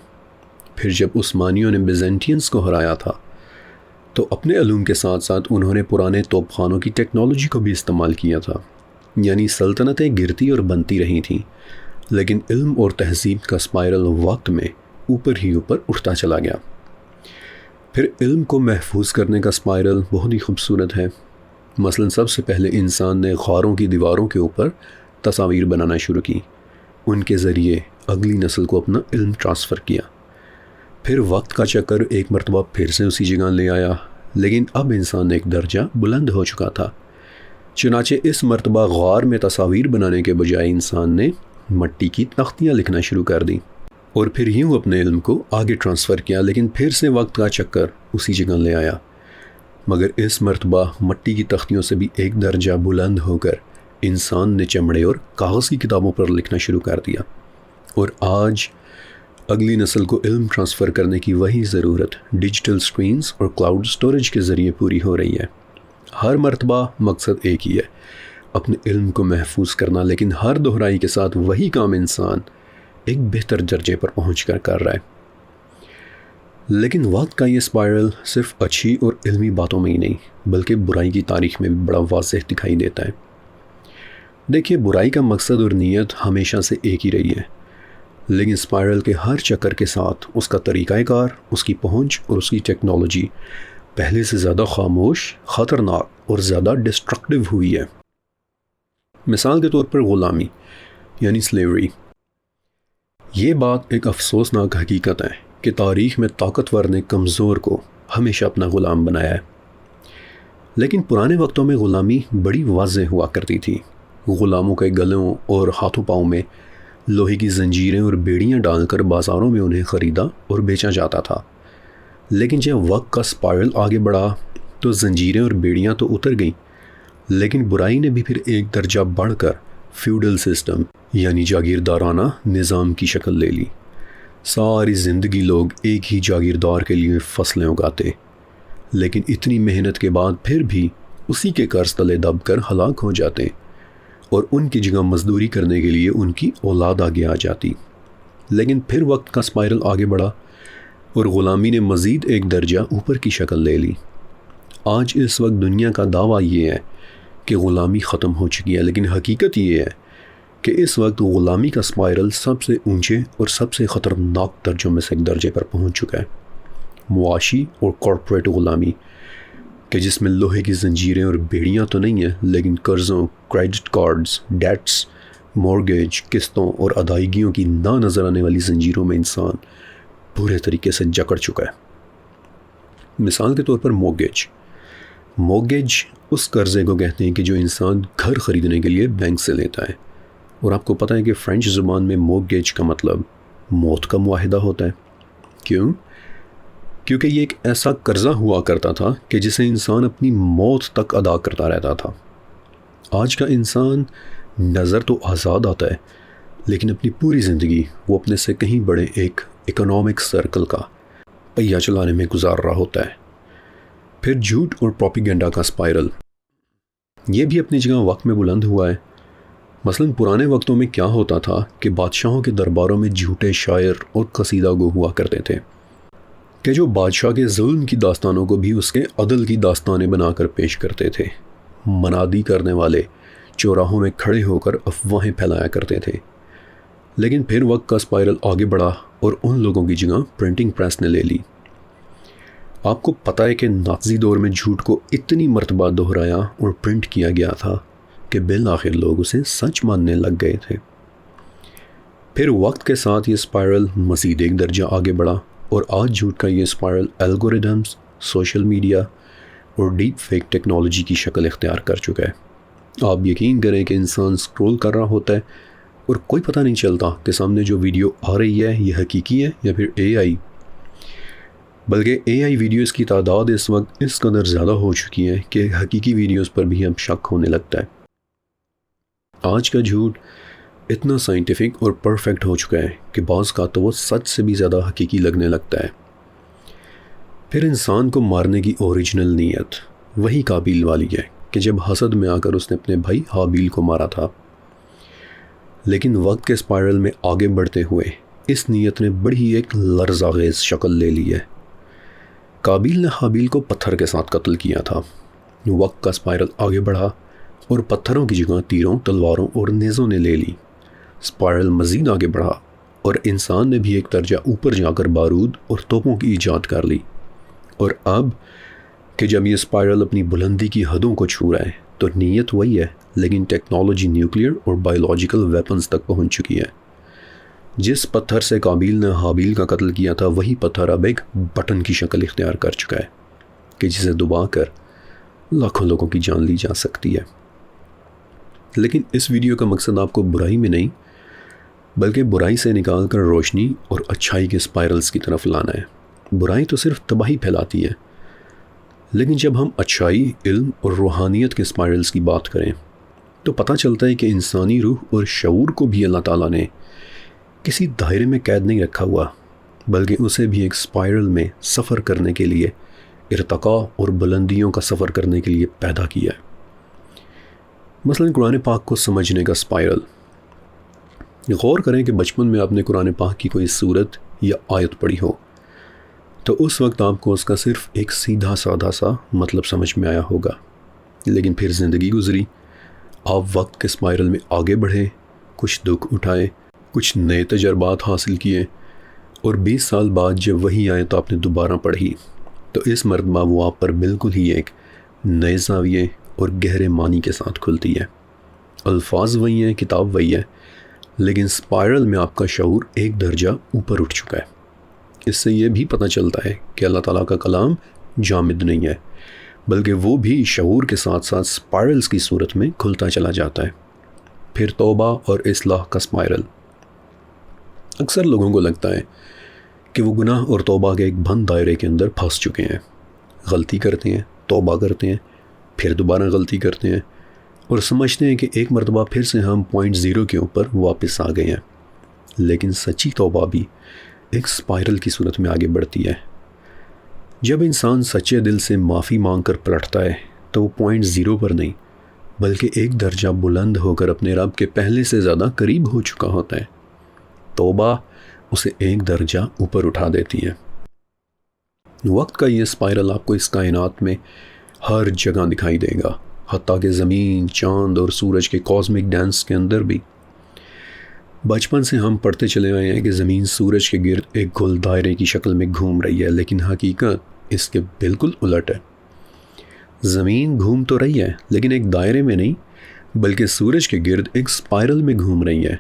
پھر جب عثمانیوں نے بیزنٹینز کو ہرایا تھا تو اپنے علوم کے ساتھ ساتھ انہوں نے پرانے توپ خانوں کی ٹیکنالوجی کو بھی استعمال کیا تھا۔ یعنی سلطنتیں گرتی اور بنتی رہی تھیں لیکن علم اور تہذیب کا اسپائرل وقت میں اوپر ہی اوپر اٹھتا چلا گیا۔ پھر علم کو محفوظ کرنے کا اسپائرل بہت ہی خوبصورت ہے۔ مثلا سب سے پہلے انسان نے غاروں کی دیواروں کے اوپر تصاویر بنانا شروع کی، ان کے ذریعے اگلی نسل کو اپنا علم ٹرانسفر کیا۔ پھر وقت کا چکر ایک مرتبہ پھر سے اسی جگہ لے آیا، لیکن اب انسان ایک درجہ بلند ہو چکا تھا۔ چنانچہ اس مرتبہ غار میں تصاویر بنانے کے بجائے انسان نے مٹی کی تختیاں لکھنا شروع کر دیں اور پھر یوں اپنے علم کو آگے ٹرانسفر کیا، لیکن پھر سے وقت کا چکر اسی جگہ لے آیا، مگر اس مرتبہ مٹی کی تختیوں سے بھی ایک درجہ بلند ہو کر انسان نے چمڑے اور کاغذ کی کتابوں پر لکھنا شروع کر دیا۔ اور آج اگلی نسل کو علم ٹرانسفر کرنے کی وہی ضرورت ڈیجیٹل سکرینز اور کلاؤڈ سٹوریج کے ذریعے پوری ہو رہی ہے۔ ہر مرتبہ مقصد ایک ہی ہے، اپنے علم کو محفوظ کرنا، لیکن ہر دہرائی کے ساتھ وہی کام انسان ایک بہتر درجے پر پہنچ کر رہا ہے۔ لیکن وقت کا یہ اسپائرل صرف اچھی اور علمی باتوں میں ہی نہیں بلکہ برائی کی تاریخ میں بھی بڑا واضح دکھائی دیتا ہے۔ دیکھیے، برائی کا مقصد اور نیت ہمیشہ سے ایک ہی رہی ہے، لیکن اسپائرل کے ہر چکر کے ساتھ اس کا طریقہ کار، اس کی پہنچ اور اس کی ٹیکنالوجی پہلے سے زیادہ خاموش، خطرناک اور زیادہ ڈسٹرکٹیو ہوئی ہے۔ مثال کے طور پر غلامی یعنی سلیوری۔ یہ بات ایک افسوسناک حقیقت ہے کہ تاریخ میں طاقتور نے کمزور کو ہمیشہ اپنا غلام بنایا ہے، لیکن پرانے وقتوں میں غلامی بڑی واضح ہوا کرتی تھی۔ غلاموں کے گلوں اور ہاتھوں پاؤں میں لوہے کی زنجیریں اور بیڑیاں ڈال کر بازاروں میں انہیں خریدا اور بیچا جاتا تھا۔ لیکن جب وقت کا اسپائرل آگے بڑھا تو زنجیریں اور بیڑیاں تو اتر گئیں، لیکن برائی نے بھی پھر ایک درجہ بڑھ کر فیوڈل سسٹم یعنی جاگیردارانہ نظام کی شکل لے لی۔ ساری زندگی لوگ ایک ہی جاگیردار کے لیے فصلیں اگاتے، لیکن اتنی محنت کے بعد پھر بھی اسی کے قرض تلے دب کر ہلاک ہو جاتے اور ان کی جگہ مزدوری کرنے کے لیے ان کی اولاد آگے آ جاتی۔ لیکن پھر وقت کا اسپائرل آگے بڑھا اور غلامی نے مزید ایک درجہ اوپر کی شکل لے لی۔ آج اس وقت دنیا کا دعویٰ یہ ہے کہ غلامی ختم ہو چکی ہے، لیکن حقیقت یہ ہے کہ اس وقت غلامی کا اسپائرل سب سے اونچے اور سب سے خطرناک درجوں میں سے ایک درجے پر پہنچ چکا ہے۔ معاشی اور کارپوریٹ غلامی کہ جس میں لوہے کی زنجیریں اور بیڑیاں تو نہیں ہیں، لیکن قرضوں، کریڈٹ کارڈز، ڈیٹس، مورگیج، قسطوں اور ادائیگیوں کی نہ نظر آنے والی زنجیروں میں انسان پورے طریقے سے جکڑ چکا ہے۔ مثال کے طور پر موگیج اس قرضے کو کہتے ہیں کہ جو انسان گھر خریدنے کے لیے بینک سے لیتا ہے، اور آپ کو پتہ ہے کہ فرینچ زبان میں موگیج کا مطلب موت کا معاہدہ ہوتا ہے۔ کیونکہ یہ ایک ایسا قرضہ ہوا کرتا تھا کہ جسے انسان اپنی موت تک ادا کرتا رہتا تھا۔ آج کا انسان نظر تو آزاد آتا ہے، لیکن اپنی پوری زندگی وہ اپنے سے کہیں بڑے ایک اکنامک سرکل کا پہیہ چلانے میں گزار رہا ہوتا ہے۔ پھر جھوٹ اور پروپیگنڈا کا اسپائرل، یہ بھی اپنی جگہ وقت میں بلند ہوا ہے۔ مثلاً پرانے وقتوں میں کیا ہوتا تھا کہ بادشاہوں کے درباروں میں جھوٹے شاعر اور قصیدہ گو ہوا کرتے تھے کہ جو بادشاہ کے ظلم کی داستانوں کو بھی اس کے عدل کی داستانیں بنا کر پیش کرتے تھے۔ منادی کرنے والے چوراہوں میں کھڑے ہو کر افواہیں پھیلایا کرتے تھے۔ لیکن پھر وقت کا اسپائرل آگے بڑھا اور ان لوگوں کی جگہ پرنٹنگ پریس نے لے لی۔ آپ کو پتہ ہے کہ نازی دور میں جھوٹ کو اتنی مرتبہ دہرایا اور پرنٹ کیا گیا تھا کہ بالآخر لوگ اسے سچ ماننے لگ گئے تھے۔ پھر وقت کے ساتھ یہ اسپائرل مزید ایک درجہ آگے بڑھا اور آج جھوٹ کا یہ اسپائرل الگوریدمز، سوشل میڈیا اور ڈیپ فیک ٹیکنالوجی کی شکل اختیار کر چکا ہے۔ آپ یقین کریں کہ انسان سکرول کر رہا ہوتا ہے اور کوئی پتہ نہیں چلتا کہ سامنے جو ویڈیو آ رہی ہے یہ حقیقی ہے یا پھر اے آئی، بلکہ اے آئی ویڈیوز کی تعداد اس وقت اس قدر زیادہ ہو چکی ہے کہ حقیقی ویڈیوز پر بھی اب شک ہونے لگتا ہے۔ آج کا جھوٹ اتنا سائنٹیفک اور پرفیکٹ ہو چکا ہے کہ بعض کا تو وہ سچ سے بھی زیادہ حقیقی لگنے لگتا ہے۔ پھر انسان کو مارنے کی اوریجنل نیت وہی قابیل والی ہے کہ جب حسد میں آ کر اس نے اپنے بھائی حابیل کو مارا تھا۔ لیکن وقت کے اسپائرل میں آگے بڑھتے ہوئے اس نیت نے بڑی ایک لرزآغیز شکل لے لی ہے۔ قابیل نے حابیل کو پتھر کے ساتھ قتل کیا تھا۔ وقت کا اسپائرل آگے بڑھا اور پتھروں کی جگہ تیروں، تلواروں اور نیزوں نے لے لی۔ اسپائرل مزید آگے بڑھا اور انسان نے بھی ایک درجہ اوپر جا کر بارود اور توپوں کی ایجاد کر لی۔ اور اب کہ جب یہ اسپائرل اپنی بلندی کی حدوں کو چھو رہا ہے تو نیت وہی ہے، لیکن ٹیکنالوجی نیوکلیئر اور بایولوجیکل ویپنز تک پہنچ چکی ہے۔ جس پتھر سے قابیل نے حابیل کا قتل کیا تھا وہی پتھر اب ایک بٹن کی شکل اختیار کر چکا ہے کہ جسے دبا کر لاکھوں لوگوں کی جان لی جا سکتی ہے۔ لیکن اس ویڈیو کا مقصد آپ کو برائی میں نہیں بلکہ برائی سے نکال کر روشنی اور اچھائی کے اسپائرلز کی طرف لانا ہے۔ برائی تو صرف تباہی پھیلاتی ہے، لیکن جب ہم اچھائی، علم اور روحانیت کے اسپائرلز کی بات کریں تو پتہ چلتا ہے کہ انسانی روح اور شعور کو بھی اللہ تعالیٰ نے کسی دائرے میں قید نہیں رکھا ہوا، بلکہ اسے بھی ایک اسپائرل میں سفر کرنے کے لیے، ارتقاء اور بلندیوں کا سفر کرنے کے لیے پیدا کیا ہے۔ مثلاً قرآن پاک کو سمجھنے کا اسپائرل۔ غور کریں کہ بچپن میں آپ نے قرآن پاک کی کوئی سورت یا آیت پڑھی ہو تو اس وقت آپ کو اس کا صرف ایک سیدھا سادہ سا مطلب سمجھ میں آیا ہوگا، لیکن پھر زندگی گزری، آپ وقت کے اسپائرل میں آگے بڑھے، کچھ دکھ اٹھائے، کچھ نئے تجربات حاصل کیے، اور 20 سال بعد جب وہی آیت آپ نے دوبارہ پڑھی تو اس مرتبہ وہ آپ پر بالکل ہی ایک نئے زاویے اور گہرے معنی کے ساتھ کھلتی ہے۔ الفاظ وہی ہیں، کتاب وہی ہے، لیکن اسپائرل میں آپ کا شعور ایک درجہ اوپر اٹھ چکا ہے۔ اس سے یہ بھی پتہ چلتا ہے کہ اللہ تعالیٰ کا کلام جامد نہیں ہے، بلکہ وہ بھی شعور کے ساتھ ساتھ اسپائرلز کی صورت میں کھلتا چلا جاتا ہے۔ پھر توبہ اور اصلاح کا اسپائرل۔ اکثر لوگوں کو لگتا ہے کہ وہ گناہ اور توبہ کے ایک بند دائرے کے اندر پھنس چکے ہیں، غلطی کرتے ہیں، توبہ کرتے ہیں، پھر دوبارہ غلطی کرتے ہیں اور سمجھتے ہیں کہ ایک مرتبہ پھر سے ہم پوائنٹ 0 کے اوپر واپس آ گئے ہیں۔ لیکن سچی توبہ بھی ایک اسپائرل کی صورت میں آگے بڑھتی ہے۔ جب انسان سچے دل سے معافی مانگ کر پلٹتا ہے تو وہ پوائنٹ 0 پر نہیں بلکہ ایک درجہ بلند ہو کر اپنے رب کے پہلے سے زیادہ قریب ہو چکا ہوتا ہے۔ توبہ اسے ایک درجہ اوپر اٹھا دیتی ہے۔ وقت کا یہ اسپائرل آپ کو اس کائنات میں ہر جگہ دکھائی دے گا، حتیٰ کہ زمین، چاند اور سورج کے کاسمک ڈانس کے اندر بھی۔ بچپن سے ہم پڑھتے چلے آئے ہیں کہ زمین سورج کے گرد ایک گول دائرے کی شکل میں گھوم رہی ہے، لیکن حقیقت اس کے بالکل الٹ ہے۔ زمین گھوم تو رہی ہے لیکن ایک دائرے میں نہیں بلکہ سورج کے گرد ایک اسپائرل میں گھوم رہی ہے،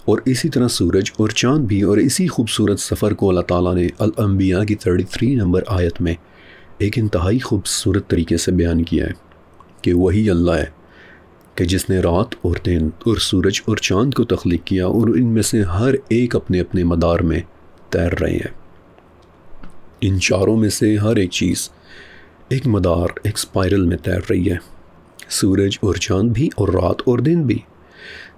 اور اسی طرح سورج اور چاند بھی، اور اسی خوبصورت سفر کو اللہ تعالیٰ نے الانبیاء کی 33 نمبر آیت میں ایک انتہائی خوبصورت طریقے سے بیان کیا ہے کہ وہی اللہ ہے کہ جس نے رات اور دن اور سورج اور چاند کو تخلیق کیا، اور ان میں سے ہر ایک اپنے اپنے مدار میں تیر رہے ہیں۔ ان چاروں میں سے ہر ایک چیز ایک مدار، ایک اسپائرل میں تیر رہی ہے، سورج اور چاند بھی اور رات اور دن بھی۔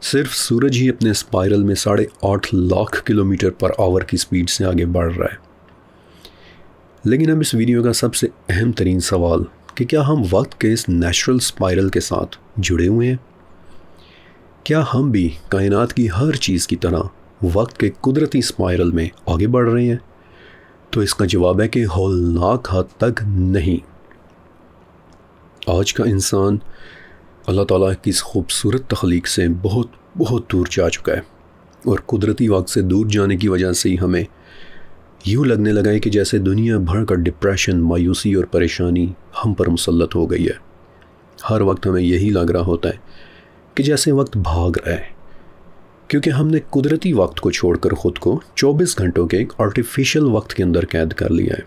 صرف سورج ہی اپنے اسپائرل میں 8.5 لاکھ کلومیٹر پر آور کی سپیڈ سے آگے بڑھ رہا ہے۔ لیکن اب اس ویڈیو کا سب سے اہم ترین سوال کہ کیا ہم وقت کے اس نیچرل سپائرل کے ساتھ جڑے ہوئے ہیں؟ کیا ہم بھی کائنات کی ہر چیز کی طرح وقت کے قدرتی سپائرل میں آگے بڑھ رہے ہیں؟ تو اس کا جواب ہے کہ ہولناک حد تک نہیں۔ آج کا انسان اللہ تعالیٰ کی اس خوبصورت تخلیق سے بہت بہت دور جا چکا ہے، اور قدرتی وقت سے دور جانے کی وجہ سے ہی ہمیں یوں لگنے لگا ہے کہ جیسے دنیا بھر کا ڈپریشن، مایوسی اور پریشانی ہم پر مسلط ہو گئی ہے۔ ہر وقت ہمیں یہی لگ رہا ہوتا ہے کہ جیسے وقت بھاگ رہا ہے، کیونکہ ہم نے قدرتی وقت کو چھوڑ کر خود کو 24 گھنٹوں کے ایک آرٹیفیشل وقت کے اندر قید کر لیا ہے۔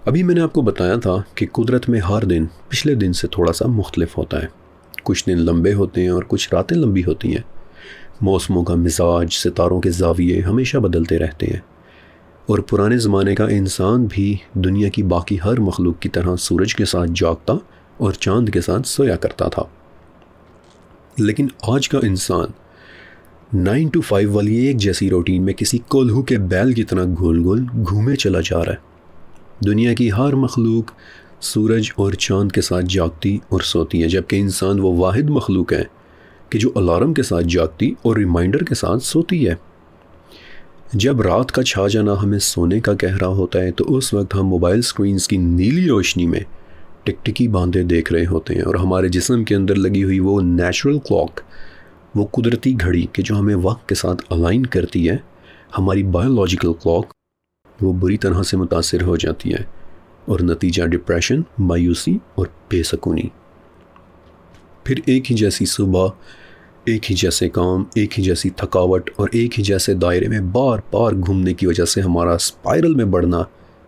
ابھی میں نے آپ کو بتایا تھا کہ قدرت میں ہر دن پچھلے دن سے تھوڑا سا مختلف ہوتا ہے، کچھ دن لمبے ہوتے ہیں اور کچھ راتیں لمبی ہوتی ہیں۔ موسموں کا مزاج، ستاروں کے زاویے ہمیشہ بدلتے رہتے ہیں، اور پرانے زمانے کا انسان بھی دنیا کی باقی ہر مخلوق کی طرح سورج کے ساتھ جاگتا اور چاند کے ساتھ سویا کرتا تھا۔ لیکن آج کا انسان 9 to 5 والی ایک جیسی روٹین میں کسی کولہو کے بیل کی طرح گول گول گھومے چلا جا رہا ہے۔ دنیا کی ہر مخلوق سورج اور چاند کے ساتھ جاگتی اور سوتی ہے، جبکہ انسان وہ واحد مخلوق ہے کہ جو الارم کے ساتھ جاگتی اور ریمائنڈر کے ساتھ سوتی ہے۔ جب رات کا چھا جانا ہمیں سونے کا کہہ رہا ہوتا ہے تو اس وقت ہم موبائل سکرینز کی نیلی روشنی میں ٹکٹکی باندھے دیکھ رہے ہوتے ہیں، اور ہمارے جسم کے اندر لگی ہوئی وہ نیچرل کلاک، وہ قدرتی گھڑی کہ جو ہمیں وقت کے ساتھ الائن کرتی ہے، ہماری بایولوجیکل کلاک، وہ بری طرح سے متاثر ہو جاتی ہے، اور نتیجہ ڈپریشن، مایوسی اور بے سکونی۔ پھر ایک ہی جیسی صبح، ایک ہی جیسے کام، ایک ہی جیسی تھکاوٹ اور ایک ہی جیسے دائرے میں بار بار گھومنے کی وجہ سے ہمارا سپائرل میں بڑھنا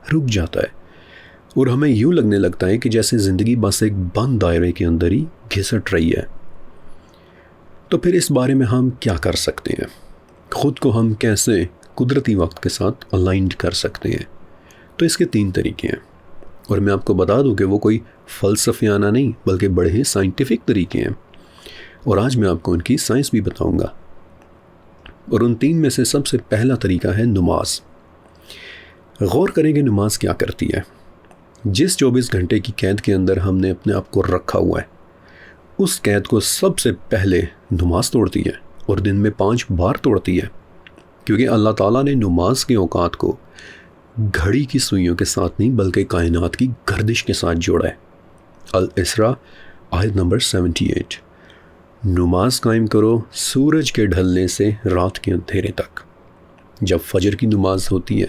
رک جاتا ہے، اور ہمیں یوں لگنے لگتا ہے کہ جیسے زندگی بس ایک بند دائرے کے اندر ہی گھسٹ رہی ہے۔ تو پھر اس بارے میں ہم کیا کر سکتے ہیں؟ خود کو ہم کیسے قدرتی وقت کے ساتھ الائنڈ کر سکتے ہیں؟ تو اس کے 3 طریقے ہیں، اور میں آپ کو بتا دوں کہ وہ کوئی فلسفیانہ نہیں بلکہ بڑے ہی سائنٹیفک طریقے ہیں، اور آج میں آپ کو ان کی سائنس بھی بتاؤں گا۔ اور ان 3 میں سے سب سے پہلا طریقہ ہے نماز۔ غور کریں کہ نماز کیا کرتی ہے۔ جس 24 گھنٹے کی قید کے اندر ہم نے اپنے آپ کو رکھا ہوا ہے، اس قید کو سب سے پہلے نماز توڑتی ہے، اور دن میں 5 بار توڑتی ہے، کیونکہ اللہ تعالیٰ نے نماز کے اوقات کو گھڑی کی سوئیوں کے ساتھ نہیں بلکہ کائنات کی گردش کے ساتھ جوڑا ہے۔ الاسراء آیت نمبر 78۔ نماز قائم کرو سورج کے ڈھلنے سے رات کے اندھیرے تک۔ جب فجر کی نماز ہوتی ہے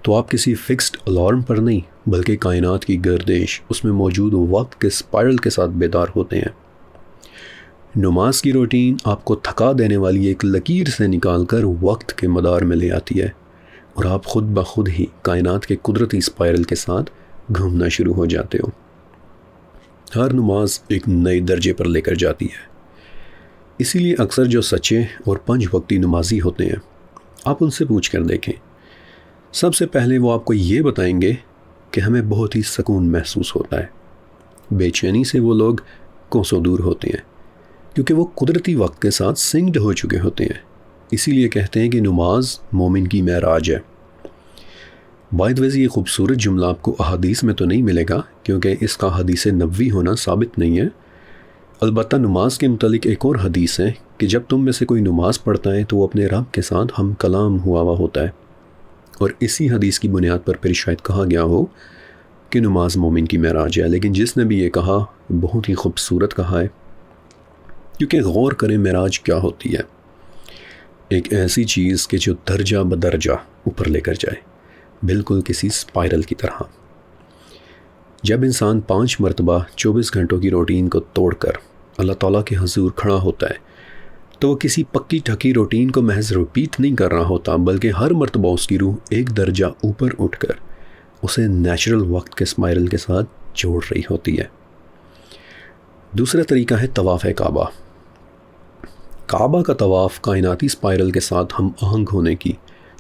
تو آپ کسی فکسڈ الارم پر نہیں بلکہ کائنات کی گردش، اس میں موجود وقت کے سپائرل کے ساتھ بیدار ہوتے ہیں۔ نماز کی روٹین آپ کو تھکا دینے والی ایک لکیر سے نکال کر وقت کے مدار میں لے آتی ہے، اور آپ خود بخود ہی کائنات کے قدرتی سپائرل کے ساتھ گھومنا شروع ہو جاتے ہو۔ ہر نماز ایک نئے درجے پر لے کر جاتی ہے، اسی لیے اکثر جو سچے اور 5 وقتی نمازی ہوتے ہیں، آپ ان سے پوچھ کر دیکھیں، سب سے پہلے وہ آپ کو یہ بتائیں گے کہ ہمیں بہت ہی سکون محسوس ہوتا ہے۔ بے چینی سے وہ لوگ کوسوں دور ہوتے ہیں، کیونکہ وہ قدرتی وقت کے ساتھ سنکڈ ہو چکے ہوتے ہیں۔ اسی لیے کہتے ہیں کہ نماز مومن کی معراج ہے۔ باید ویسے یہ خوبصورت جملہ آپ کو احادیث میں تو نہیں ملے گا، کیونکہ اس کا حدیث نبوی ہونا ثابت نہیں ہے۔ البتہ نماز کے متعلق ایک اور حدیث ہے کہ جب تم میں سے کوئی نماز پڑھتا ہے تو وہ اپنے رب کے ساتھ ہم کلام ہوا ہوتا ہے، اور اسی حدیث کی بنیاد پر پھر شاید کہا گیا ہو کہ نماز مومن کی معراج ہے۔ لیکن جس نے بھی یہ کہا بہت ہی خوبصورت کہا ہے، کیونکہ غور کریں معراج کیا ہوتی ہے۔ ایک ایسی چیز کہ جو درجہ بدرجہ اوپر لے کر جائے، بالکل کسی سپائرل کی طرح۔ جب انسان 5 مرتبہ 24 گھنٹوں کی روٹین کو توڑ کر اللہ تعالیٰ کے حضور کھڑا ہوتا ہے تو وہ کسی پکی ٹھکی روٹین کو محض ریپیٹ نہیں کر رہا ہوتا، بلکہ ہر مرتبہ اس کی روح ایک درجہ اوپر اٹھ کر اسے نیچرل وقت کے سپائرل کے ساتھ جوڑ رہی ہوتی ہے۔ دوسرا طریقہ ہے طواف کعبہ۔ کعبہ کا طواف کائناتی سپائرل کے ساتھ ہم آہنگ ہونے کی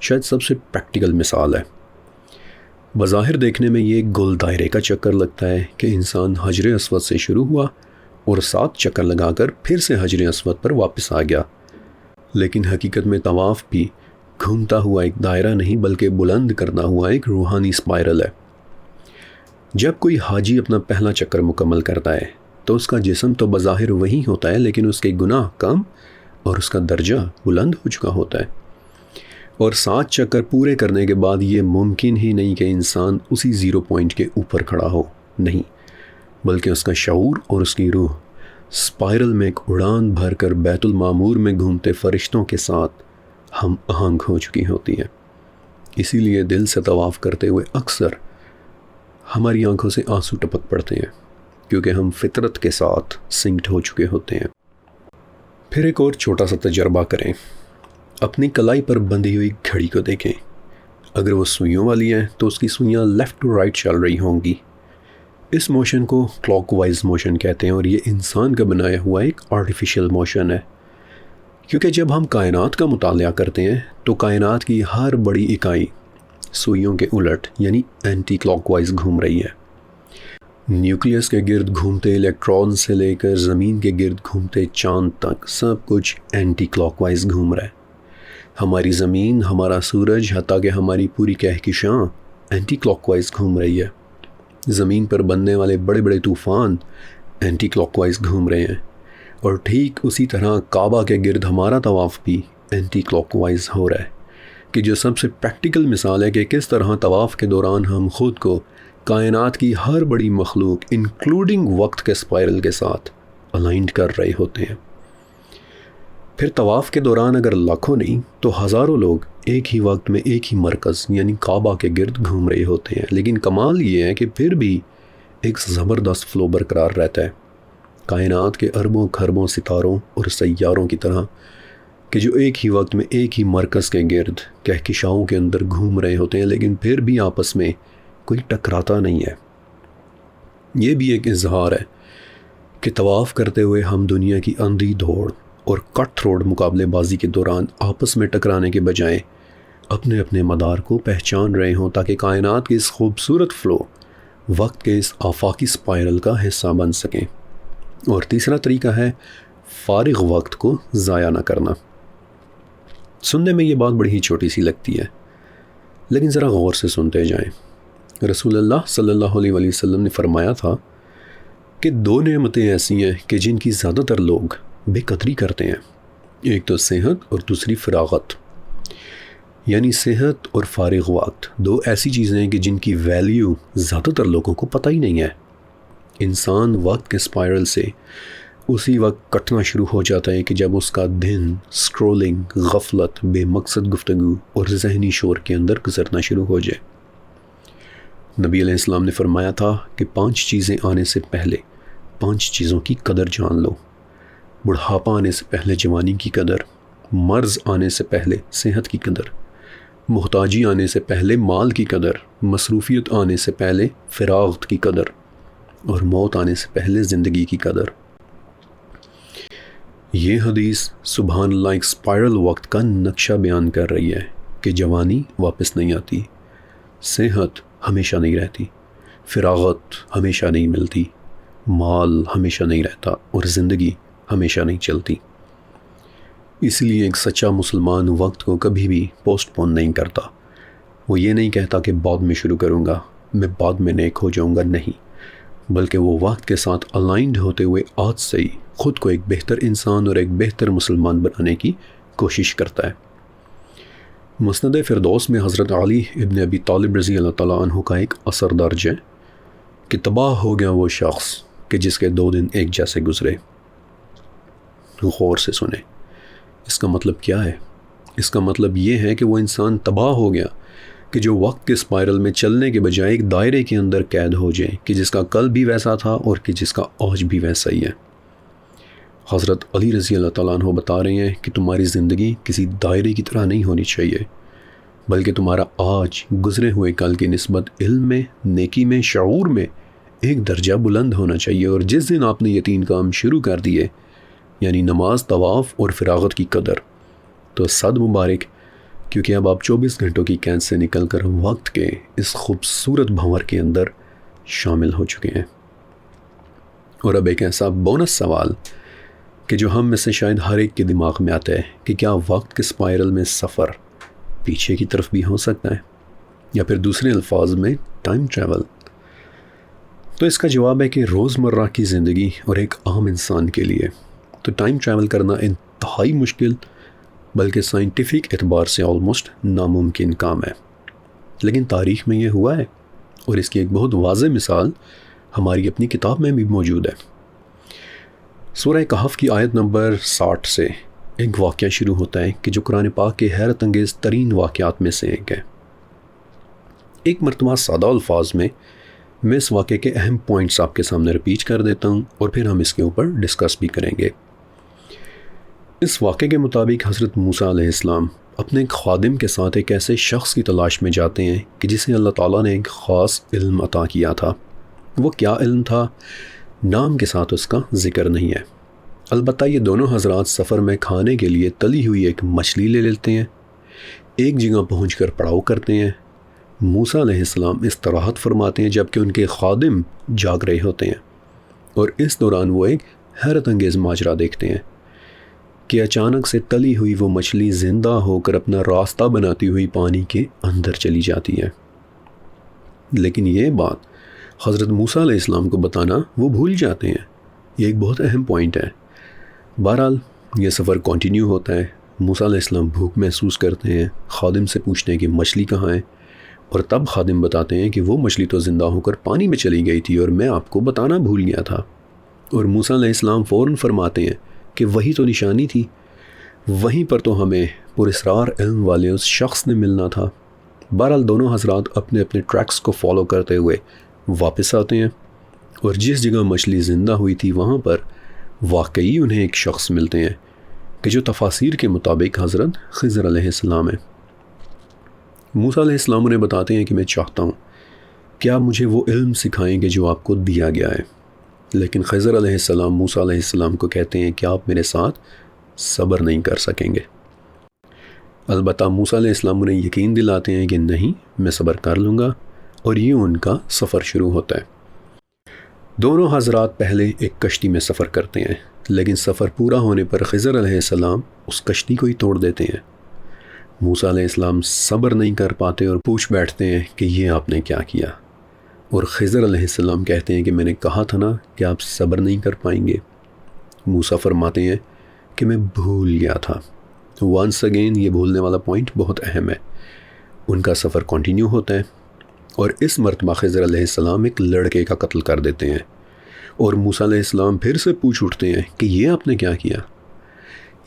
شاید سب سے پریکٹیکل مثال ہے۔ بظاہر دیکھنے میں یہ گول دائرے کا چکر لگتا ہے کہ انسان حجر اسود سے شروع ہوا اور 7 چکر لگا کر پھر سے حجر اسود پر واپس آ گیا، لیکن حقیقت میں طواف بھی گھومتا ہوا ایک دائرہ نہیں بلکہ بلند کرتا ہوا ایک روحانی اسپائرل ہے۔ جب کوئی حاجی اپنا پہلا چکر مکمل کرتا ہے تو اس کا جسم تو بظاہر وہی ہوتا ہے، لیکن اس کے گناہ کم اور اس کا درجہ بلند ہو چکا ہوتا ہے۔ اور 7 چکر پورے کرنے کے بعد یہ ممکن ہی نہیں کہ انسان اسی 0 پوائنٹ کے اوپر کھڑا ہو، نہیں، بلکہ اس کا شعور اور اس کی روح اسپائرل میں ایک اڑان بھر کر بیت المعمور میں گھومتے فرشتوں کے ساتھ ہم آہنگ ہو چکی ہوتی ہے۔ اسی لیے دل سے طواف کرتے ہوئے اکثر ہماری آنکھوں سے آنسو ٹپک پڑتے ہیں، کیونکہ ہم فطرت کے ساتھ سنکڈ ہو چکے ہوتے ہیں۔ پھر ایک اور چھوٹا سا تجربہ کریں، اپنی کلائی پر بندھی ہوئی گھڑی کو دیکھیں۔ اگر وہ سوئیوں والی ہے تو اس کی سوئیاں لیفٹ ٹو رائٹ چل رہی ہوں گی۔ اس موشن کو کلاک وائز موشن کہتے ہیں، اور یہ انسان کا بنایا ہوا ایک آرٹیفیشل موشن ہے، کیونکہ جب ہم کائنات کا مطالعہ کرتے ہیں تو کائنات کی ہر بڑی اکائی سوئیوں کے الٹ یعنی اینٹی کلاک وائز گھوم رہی ہے۔ نیوکلیس کے گرد گھومتے الیکٹران سے لے کر زمین کے گرد گھومتے چاند تک سب کچھ اینٹی کلاک وائز گھوم رہا ہے۔ ہماری زمین، ہمارا سورج، حتیٰ کہ ہماری پوری کہکشاں اینٹی کلاک وائز گھوم رہی ہے۔ زمین پر بننے والے بڑے بڑے طوفان اینٹی کلاک وائز گھوم رہے ہیں، اور ٹھیک اسی طرح کعبہ کے گرد ہمارا طواف بھی اینٹی کلاک وائز ہو رہا ہے، کہ جو سب سے پریکٹیکل مثال ہے کہ کس طرح طواف کے دوران ہم خود کو کائنات کی ہر بڑی مخلوق انکلوڈنگ وقت کے اسپائرل کے ساتھ الائنڈ کر رہے ہوتے ہیں۔ پھر طواف کے دوران اگر لاکھوں نہیں تو ہزاروں لوگ ایک ہی وقت میں ایک ہی مرکز یعنی کعبہ کے گرد گھوم رہے ہوتے ہیں، لیکن کمال یہ ہے کہ پھر بھی ایک زبردست فلو برقرار رہتا ہے، کائنات کے اربوں کھربوں ستاروں اور سیاروں کی طرح، کہ جو ایک ہی وقت میں ایک ہی مرکز کے گرد کہکشاؤں کے اندر گھوم رہے ہوتے ہیں، لیکن پھر بھی آپس میں کوئی ٹکراتا نہیں ہے۔ یہ بھی ایک اظہار ہے کہ طواف کرتے ہوئے ہم دنیا کی اندھی دوڑ اور کٹ تھروڈ مقابلے بازی کے دوران آپس میں ٹکرانے کے بجائے اپنے اپنے مدار کو پہچان رہے ہوں، تاکہ کائنات کی اس خوبصورت فلو وقت کے اس آفاقی اسپائرل کا حصہ بن سکیں۔ اور تیسرا طریقہ ہے فارغ وقت کو ضائع نہ کرنا۔ سننے میں یہ بات بڑی ہی چھوٹی سی لگتی ہے، لیکن ذرا غور سے سنتے جائیں۔ رسول اللہ صلی اللہ علیہ وسلم نے فرمایا تھا کہ 2 نعمتیں ایسی ہیں کہ جن کی زیادہ تر لوگ بے قدری کرتے ہیں، ایک تو صحت اور دوسری فراغت۔ یعنی صحت اور فارغ وقت 2 ایسی چیزیں ہیں کہ جن کی ویلیو زیادہ تر لوگوں کو پتہ ہی نہیں ہے۔ انسان وقت کے اسپائرل سے اسی وقت کٹنا شروع ہو جاتا ہے کہ جب اس کا دن سکرولنگ، غفلت، بے مقصد گفتگو اور ذہنی شور کے اندر گزرنا شروع ہو جائے۔ نبی علیہ السلام نے فرمایا تھا کہ 5 چیزیں آنے سے پہلے 5 چیزوں کی قدر جان لو۔ بڑھاپا آنے سے پہلے جوانی کی قدر، مرض آنے سے پہلے صحت کی قدر، محتاجی آنے سے پہلے مال کی قدر، مصروفیت آنے سے پہلے فراغت کی قدر، اور موت آنے سے پہلے زندگی کی قدر۔ یہ حدیث سبحان اللہ ایک اسپائرل وقت کا نقشہ بیان کر رہی ہے کہ جوانی واپس نہیں آتی، صحت ہمیشہ نہیں رہتی، فراغت ہمیشہ نہیں ملتی، مال ہمیشہ نہیں رہتا، اور زندگی ہمیشہ نہیں چلتی۔ اس لیے ایک سچا مسلمان وقت کو کبھی بھی پوسٹ پون نہیں کرتا۔ وہ یہ نہیں کہتا کہ بعد میں شروع کروں گا، میں بعد میں نیک ہو جاؤں گا، نہیں، بلکہ وہ وقت کے ساتھ الائنڈ ہوتے ہوئے آج سے ہی خود کو ایک بہتر انسان اور ایک بہتر مسلمان بنانے کی کوشش کرتا ہے۔ مسند فردوس میں حضرت علی ابن ابی طالب رضی اللہ تعالیٰ عنہ کا ایک اثر درج ہے کہ تباہ ہو گیا وہ شخص کہ جس کے 2 دن ایک جیسے گزرے۔ غور سے سنیں، اس کا مطلب کیا ہے؟ اس کا مطلب یہ ہے کہ وہ انسان تباہ ہو گیا کہ جو وقت کے اسپائرل میں چلنے کے بجائے ایک دائرے کے اندر قید ہو جائے، کہ جس کا کل بھی ویسا تھا اور کہ جس کا آج بھی ویسا ہی ہے۔ حضرت علی رضی اللہ تعالیٰ عنہ بتا رہے ہیں کہ تمہاری زندگی کسی دائرے کی طرح نہیں ہونی چاہیے، بلکہ تمہارا آج گزرے ہوئے کل کی نسبت علم میں، نیکی میں، شعور میں ایک درجہ بلند ہونا چاہیے۔ اور جس دن آپ نے یہ 3 کام شروع کر دیے، یعنی نماز، طواف اور فراغت کی قدر، تو صد مبارک، کیونکہ اب آپ 24 گھنٹوں کی قید سے نکل کر وقت کے اس خوبصورت بھنور کے اندر شامل ہو چکے ہیں۔ اور اب ایک ایسا بونس سوال کہ جو ہم میں سے شاید ہر ایک کے دماغ میں آتا ہے کہ کیا وقت کے اسپائرل میں سفر پیچھے کی طرف بھی ہو سکتا ہے، یا پھر دوسرے الفاظ میں ٹائم ٹریول؟ تو اس کا جواب ہے کہ روزمرہ کی زندگی اور ایک عام انسان کے لیے تو ٹائم ٹریول کرنا انتہائی مشکل بلکہ سائنٹیفک اعتبار سے آلموسٹ ناممکن کام ہے، لیکن تاریخ میں یہ ہوا ہے، اور اس کی ایک بہت واضح مثال ہماری اپنی کتاب میں بھی موجود ہے۔ سورہ کہف کی آیت نمبر 60 سے ایک واقعہ شروع ہوتا ہے کہ جو قرآن پاک کے حیرت انگیز ترین واقعات میں سے ایک ہے۔ ایک مرتبہ سادہ الفاظ میں اس واقعے کے اہم پوائنٹس آپ کے سامنے ریپیٹ کر دیتا ہوں، اور پھر ہم اس کے اوپر ڈسکس بھی کریں گے۔ اس واقعے کے مطابق حضرت موسیٰ علیہ السلام اپنے ایک خادم کے ساتھ ایک ایسے شخص کی تلاش میں جاتے ہیں کہ جسے اللہ تعالیٰ نے ایک خاص علم عطا کیا تھا۔ وہ کیا علم تھا؟ نام کے ساتھ اس کا ذکر نہیں ہے، البتہ یہ دونوں حضرات سفر میں کھانے کے لیے تلی ہوئی ایک مچھلی لے لیتے ہیں، ایک جگہ پہنچ کر پڑاؤ کرتے ہیں۔ موسیٰ علیہ السلام استراحت فرماتے ہیں جبکہ ان کے خادم جاگ رہے ہوتے ہیں، اور اس دوران وہ ایک حیرت انگیز ماجرا دیکھتے ہیں کہ اچانک سے تلی ہوئی وہ مچھلی زندہ ہو کر اپنا راستہ بناتی ہوئی پانی کے اندر چلی جاتی ہے۔ لیکن یہ بات حضرت موسیٰ علیہ السلام کو بتانا وہ بھول جاتے ہیں۔ یہ ایک بہت اہم پوائنٹ ہے۔ بہرحال یہ سفر کنٹینیو ہوتا ہے۔ موسیٰ علیہ السلام بھوک محسوس کرتے ہیں، خادم سے پوچھتے ہیں کہ مچھلی کہاں ہے، اور تب خادم بتاتے ہیں کہ وہ مچھلی تو زندہ ہو کر پانی میں چلی گئی تھی اور میں آپ کو بتانا بھول گیا تھا۔ اور موسیٰ علیہ السلام فوراً فرماتے ہیں کہ وہی تو نشانی تھی، وہیں پر تو ہمیں پراسرار علم والے اس شخص نے ملنا تھا۔ بہرحال دونوں حضرات اپنے اپنے ٹریکس کو فالو کرتے ہوئے واپس آتے ہیں، اور جس جگہ مچھلی زندہ ہوئی تھی وہاں پر واقعی انہیں ایک شخص ملتے ہیں کہ جو تفاسیر کے مطابق حضرت خضر علیہ السلام ہیں۔ موسیٰ علیہ السلام انہیں بتاتے ہیں کہ میں چاہتا ہوں کہ آپ مجھے وہ علم سکھائیں گے جو آپ کو دیا گیا ہے، لیکن خضر علیہ السلام موسیٰ علیہ السلام کو کہتے ہیں کہ آپ میرے ساتھ صبر نہیں کر سکیں گے۔ البتہ موسیٰ علیہ السلام انہیں یقین دلاتے ہیں کہ نہیں، میں صبر کر لوں گا، اور یہ ان کا سفر شروع ہوتا ہے۔ دونوں حضرات پہلے ایک کشتی میں سفر کرتے ہیں، لیکن سفر پورا ہونے پر خضر علیہ السلام اس کشتی کو ہی توڑ دیتے ہیں۔ موسیٰ علیہ السلام صبر نہیں کر پاتے اور پوچھ بیٹھتے ہیں کہ یہ آپ نے کیا کیا، اور خضر علیہ السلام کہتے ہیں کہ میں نے کہا تھا نا کہ آپ صبر نہیں کر پائیں گے۔ موسیٰ فرماتے ہیں کہ میں بھول گیا تھا۔ وانس اگین یہ بھولنے والا پوائنٹ بہت اہم ہے۔ ان کا سفر کنٹینیو ہوتا ہے، اور اس مرتبہ خضر علیہ السلام ایک لڑکے کا قتل کر دیتے ہیں، اور موسیٰ علیہ السلام پھر سے پوچھ اٹھتے ہیں کہ یہ آپ نے کیا کیا۔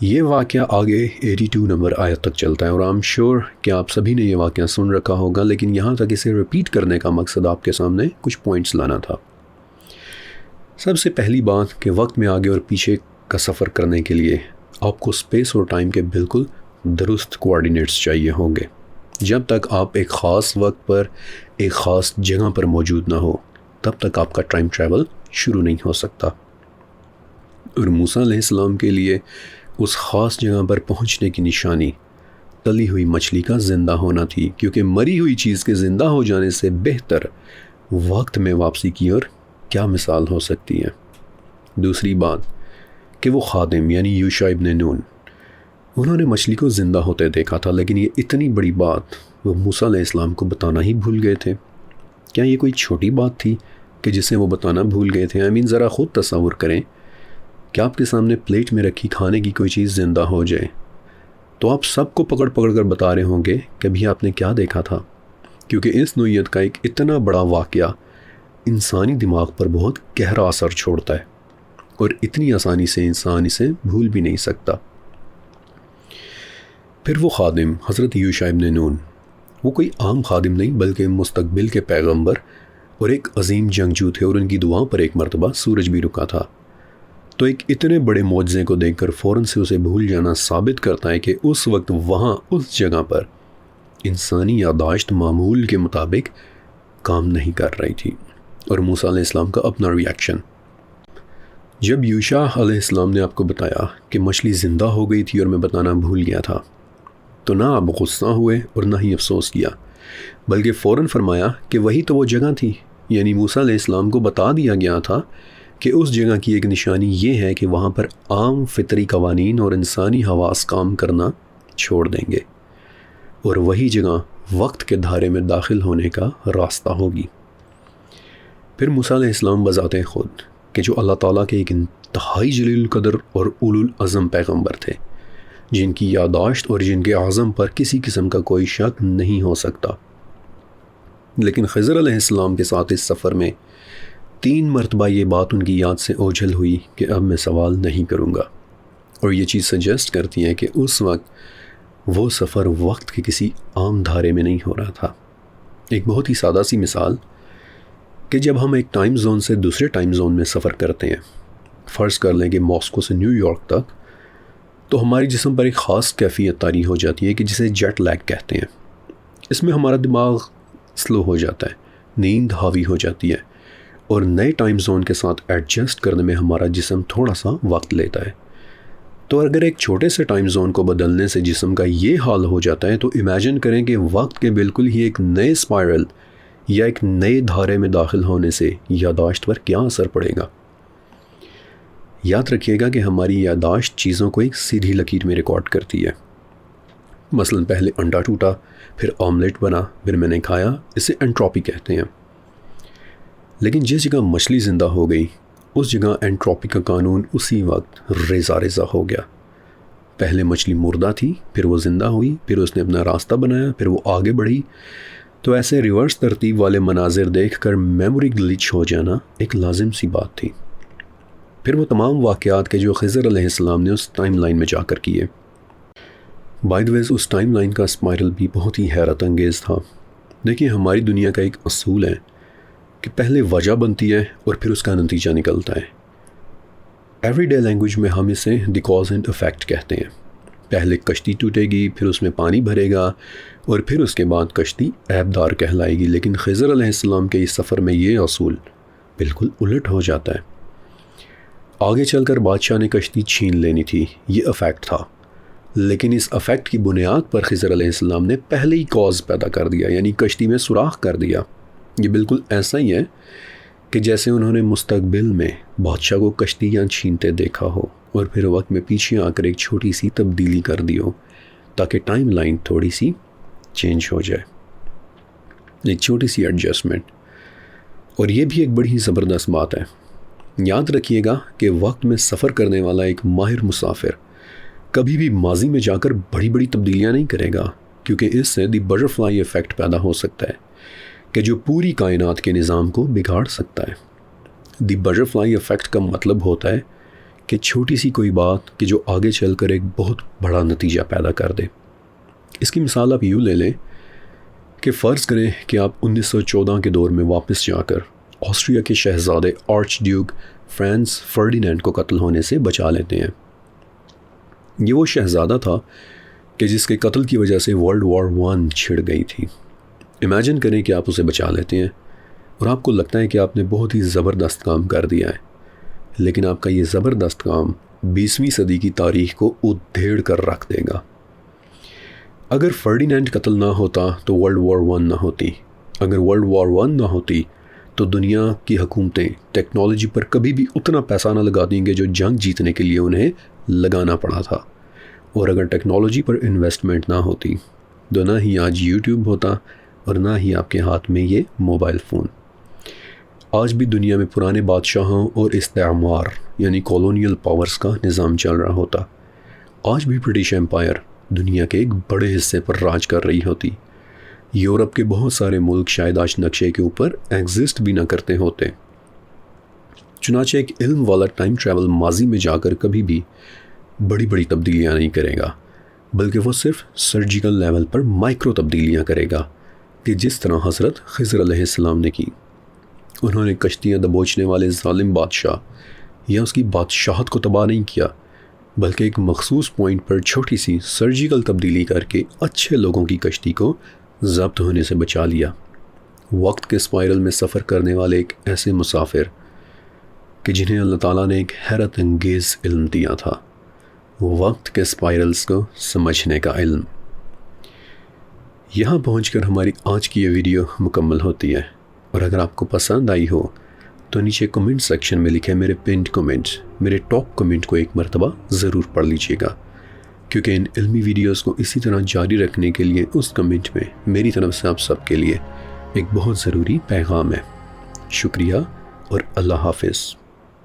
یہ واقعہ آگے 82 نمبر آیت تک چلتا ہے، اور I'm sure کہ آپ سبھی نے یہ واقعہ سن رکھا ہوگا، لیکن یہاں تک اسے ریپیٹ کرنے کا مقصد آپ کے سامنے کچھ پوائنٹس لانا تھا۔ سب سے پہلی بات کہ وقت میں آگے اور پیچھے کا سفر کرنے کے لیے آپ کو اسپیس اور ٹائم کے بالکل درست کوآرڈینیٹس چاہیے ہوں گے۔ جب تک آپ ایک خاص وقت پر ایک خاص جگہ پر موجود نہ ہو، تب تک آپ کا ٹائم ٹریول شروع نہیں ہو سکتا۔ اور موسیٰ علیہ السلام کے لیے اس خاص جگہ پر پہنچنے کی نشانی تلی ہوئی مچھلی کا زندہ ہونا تھی، کیونکہ مری ہوئی چیز کے زندہ ہو جانے سے بہتر وقت میں واپسی کی اور کیا مثال ہو سکتی ہے۔ دوسری بات کہ وہ خادم یعنی یوشع ابن نون، انہوں نے مچھلی کو زندہ ہوتے دیکھا تھا، لیکن یہ اتنی بڑی بات وہ موسیٰ علیہ السلام کو بتانا ہی بھول گئے تھے۔ کیا یہ کوئی چھوٹی بات تھی کہ جسے وہ بتانا بھول گئے تھے؟ ذرا خود تصور کریں کہ آپ کے سامنے پلیٹ میں رکھی کھانے کی کوئی چیز زندہ ہو جائے، تو آپ سب کو پکڑ پکڑ کر بتا رہے ہوں گے کہ ابھی آپ نے کیا دیکھا تھا، کیونکہ اس نوعیت کا ایک اتنا بڑا واقعہ انسانی دماغ پر بہت گہرا اثر چھوڑتا ہے، اور اتنی آسانی سے انسان اسے بھول بھی نہیں سکتا۔ پھر وہ خادم حضرت یوشع ابن نون، وہ کوئی عام خادم نہیں بلکہ مستقبل کے پیغمبر اور ایک عظیم جنگجو تھے، اور ان کی دعا پر ایک مرتبہ سورج بھی رکا تھا۔ تو ایک اتنے بڑے معجزے کو دیکھ کر فوراً سے اسے بھول جانا ثابت کرتا ہے کہ اس وقت وہاں اس جگہ پر انسانی یادداشت معمول کے مطابق کام نہیں کر رہی تھی۔ اور موسیٰ علیہ السلام کا اپنا ریاکشن، جب یوشع علیہ السلام نے آپ کو بتایا کہ مچھلی زندہ ہو گئی تھی اور میں بتانا بھول گیا تھا، تو نہ آپ غصہ ہوئے اور نہ ہی افسوس کیا، بلکہ فوراً فرمایا کہ وہی تو وہ جگہ تھی۔ یعنی موسیٰ علیہ السلام کو بتا دیا گیا تھا کہ اس جگہ کی ایک نشانی یہ ہے کہ وہاں پر عام فطری قوانین اور انسانی حواس کام کرنا چھوڑ دیں گے، اور وہی جگہ وقت کے دھارے میں داخل ہونے کا راستہ ہوگی۔ پھر موسیٰ علیہ السلام بذات خود کہ جو اللہ تعالیٰ کے ایک انتہائی جلیل القدر اور اولو العزم پیغمبر تھے، جن کی یادداشت اور جن کے عزم پر کسی قسم کا کوئی شک نہیں ہو سکتا، لیکن خضر علیہ السلام کے ساتھ اس سفر میں 3 مرتبہ یہ بات ان کی یاد سے اوجھل ہوئی کہ اب میں سوال نہیں کروں گا، اور یہ چیز سجیسٹ کرتی ہے کہ اس وقت وہ سفر وقت کے کسی عام دھارے میں نہیں ہو رہا تھا۔ ایک بہت ہی سادہ سی مثال کہ جب ہم ایک ٹائم زون سے دوسرے ٹائم زون میں سفر کرتے ہیں، فرض کر لیں کہ ماسکو سے نیو یارک تک، تو ہماری جسم پر ایک خاص کیفیت طاری ہو جاتی ہے کہ جسے جیٹ لیگ کہتے ہیں۔ اس میں ہمارا دماغ سلو ہو جاتا ہے، نیند حاوی ہو جاتی ہے، اور نئے ٹائم زون کے ساتھ ایڈجسٹ کرنے میں ہمارا جسم تھوڑا سا وقت لیتا ہے۔ تو اگر ایک چھوٹے سے ٹائم زون کو بدلنے سے جسم کا یہ حال ہو جاتا ہے، تو امیجن کریں کہ وقت کے بالکل ہی ایک نئے اسپائرل یا ایک نئے دھارے میں داخل ہونے سے یادداشت پر کیا اثر پڑے گا۔ یاد رکھیے گا کہ ہماری یادداشت چیزوں کو ایک سیدھی لکیر میں ریکارڈ کرتی ہے۔ مثلا پہلے انڈا ٹوٹا، پھر آملیٹ بنا، پھر میں نے کھایا، اسے انٹروپی کہتے ہیں۔ لیکن جس جگہ مچھلی زندہ ہو گئی، اس جگہ انٹروپی کا قانون اسی وقت ریزہ ریزہ ہو گیا۔ پہلے مچھلی مردہ تھی، پھر وہ زندہ ہوئی، پھر اس نے اپنا راستہ بنایا، پھر وہ آگے بڑھی۔ تو ایسے ریورس ترتیب والے مناظر دیکھ کر میموری گلچ ہو جانا ایک لازم سی بات تھی۔ پھر وہ تمام واقعات کے جو خضر علیہ السلام نے اس ٹائم لائن میں جا کر کیے۔ بائی دی ویز اس ٹائم لائن کا اسپائرل بھی بہت ہی حیرت انگیز تھا۔ دیکھیے ہماری دنیا کا ایک اصول ہے کہ پہلے وجہ بنتی ہے اور پھر اس کا نتیجہ نکلتا ہے۔ ایوری ڈے لینگویج میں ہم اسے دی کاز اینڈ افیکٹ کہتے ہیں۔ پہلے کشتی ٹوٹے گی، پھر اس میں پانی بھرے گا، اور پھر اس کے بعد کشتی عیبدار کہلائے گی۔ لیکن خضر علیہ السلام کے اس سفر میں یہ اصول بالکل الٹ ہو جاتا ہے۔ آگے چل کر بادشاہ نے کشتی چھین لینی تھی، یہ افیکٹ تھا، لیکن اس افیکٹ کی بنیاد پر خضر علیہ السلام نے پہلے ہی کاز پیدا کر دیا، یعنی کشتی میں سوراخ کر دیا۔ یہ بالکل ایسا ہی ہے کہ جیسے انہوں نے مستقبل میں بادشاہ کو کشتیاں چھینتے دیکھا ہو اور پھر وقت میں پیچھے آ کر ایک چھوٹی سی تبدیلی کر دی ہو تاکہ ٹائم لائن تھوڑی سی چینج ہو جائے، ایک چھوٹی سی ایڈجسٹمنٹ۔ اور یہ بھی ایک بڑی ہی زبردست بات ہے۔ یاد رکھیے گا کہ وقت میں سفر کرنے والا ایک ماہر مسافر کبھی بھی ماضی میں جا کر بڑی بڑی تبدیلیاں نہیں کرے گا، کیونکہ اس سے دی بٹرفلائی ایفیکٹ پیدا ہو سکتا ہے کہ جو پوری کائنات کے نظام کو بگاڑ سکتا ہے۔ دی بٹرفلائی ایفیکٹ کا مطلب ہوتا ہے کہ چھوٹی سی کوئی بات کہ جو آگے چل کر ایک بہت بڑا نتیجہ پیدا کر دے۔ اس کی مثال آپ یوں لے لیں کہ فرض کریں کہ آپ 1914 کے دور میں واپس جا کر آسٹریا کے شہزادے آرچ ڈیوک فرانس فرڈینینڈ کو قتل ہونے سے بچا لیتے ہیں۔ یہ وہ شہزادہ تھا کہ جس کے قتل کی وجہ سے ورلڈ وار 1 چھڑ گئی تھی۔ امیجن کریں کہ آپ اسے بچا لیتے ہیں اور آپ کو لگتا ہے کہ آپ نے بہت ہی زبردست کام کر دیا ہے، لیکن آپ کا یہ زبردست کام 20ویں صدی کی تاریخ کو ادھیڑ کر رکھ دے گا۔ اگر فرڈینینڈ قتل نہ ہوتا تو ورلڈ وار 1 نہ ہوتی، اگر ورلڈ وار 1 نہ ہوتی تو دنیا کی حکومتیں ٹیکنالوجی پر کبھی بھی اتنا پیسہ نہ لگاتیں گے جو جنگ جیتنے کے لیے انہیں لگانا پڑا تھا، اور اگر ٹیکنالوجی پر انویسٹمنٹ نہ ہوتی تو نہ ہی آج یوٹیوب ہوتا اور نہ ہی آپ کے ہاتھ میں یہ موبائل فون۔ آج بھی دنیا میں پرانے بادشاہوں اور استعمار یعنی کالونیل پاورز کا نظام چل رہا ہوتا۔ آج بھی برٹش ایمپائر دنیا کے ایک بڑے حصے پر راج کر رہی ہوتی۔ یورپ کے بہت سارے ملک شاید آج نقشے کے اوپر ایگزسٹ بھی نہ کرتے ہوتے۔ چنانچہ ایک علم والا ٹائم ٹریول ماضی میں جا کر کبھی بھی بڑی بڑی تبدیلیاں نہیں کرے گا، بلکہ وہ صرف سرجیکل لیول پر مائکرو تبدیلیاں کرے گا، کہ جس طرح حضرت خضر علیہ السلام نے کی۔ انہوں نے کشتیاں دبوچنے والے ظالم بادشاہ یا اس کی بادشاہت کو تباہ نہیں کیا، بلکہ ایک مخصوص پوائنٹ پر چھوٹی سی سرجیکل تبدیلی کر کے اچھے لوگوں کی کشتی کو ضبط ہونے سے بچا لیا۔ وقت کے اسپائرل میں سفر کرنے والے ایک ایسے مسافر کہ جنہیں اللہ تعالیٰ نے ایک حیرت انگیز علم دیا تھا، وقت کے اسپائرلز کو سمجھنے کا علم۔ یہاں پہنچ کر ہماری آج کی یہ ویڈیو مکمل ہوتی ہے، اور اگر آپ کو پسند آئی ہو تو نیچے کمنٹ سیکشن میں لکھیں میرے پنڈ کمنٹ، میرے ٹاپ کمنٹ کو ایک مرتبہ ضرور پڑھ لیجیے گا۔ کیونکہ ان علمی ویڈیوز کو اسی طرح جاری رکھنے کے لیے اس کمنٹ میں میری طرف سے آپ سب کے لیے ایک بہت ضروری پیغام ہے۔ شکریہ اور اللہ حافظ۔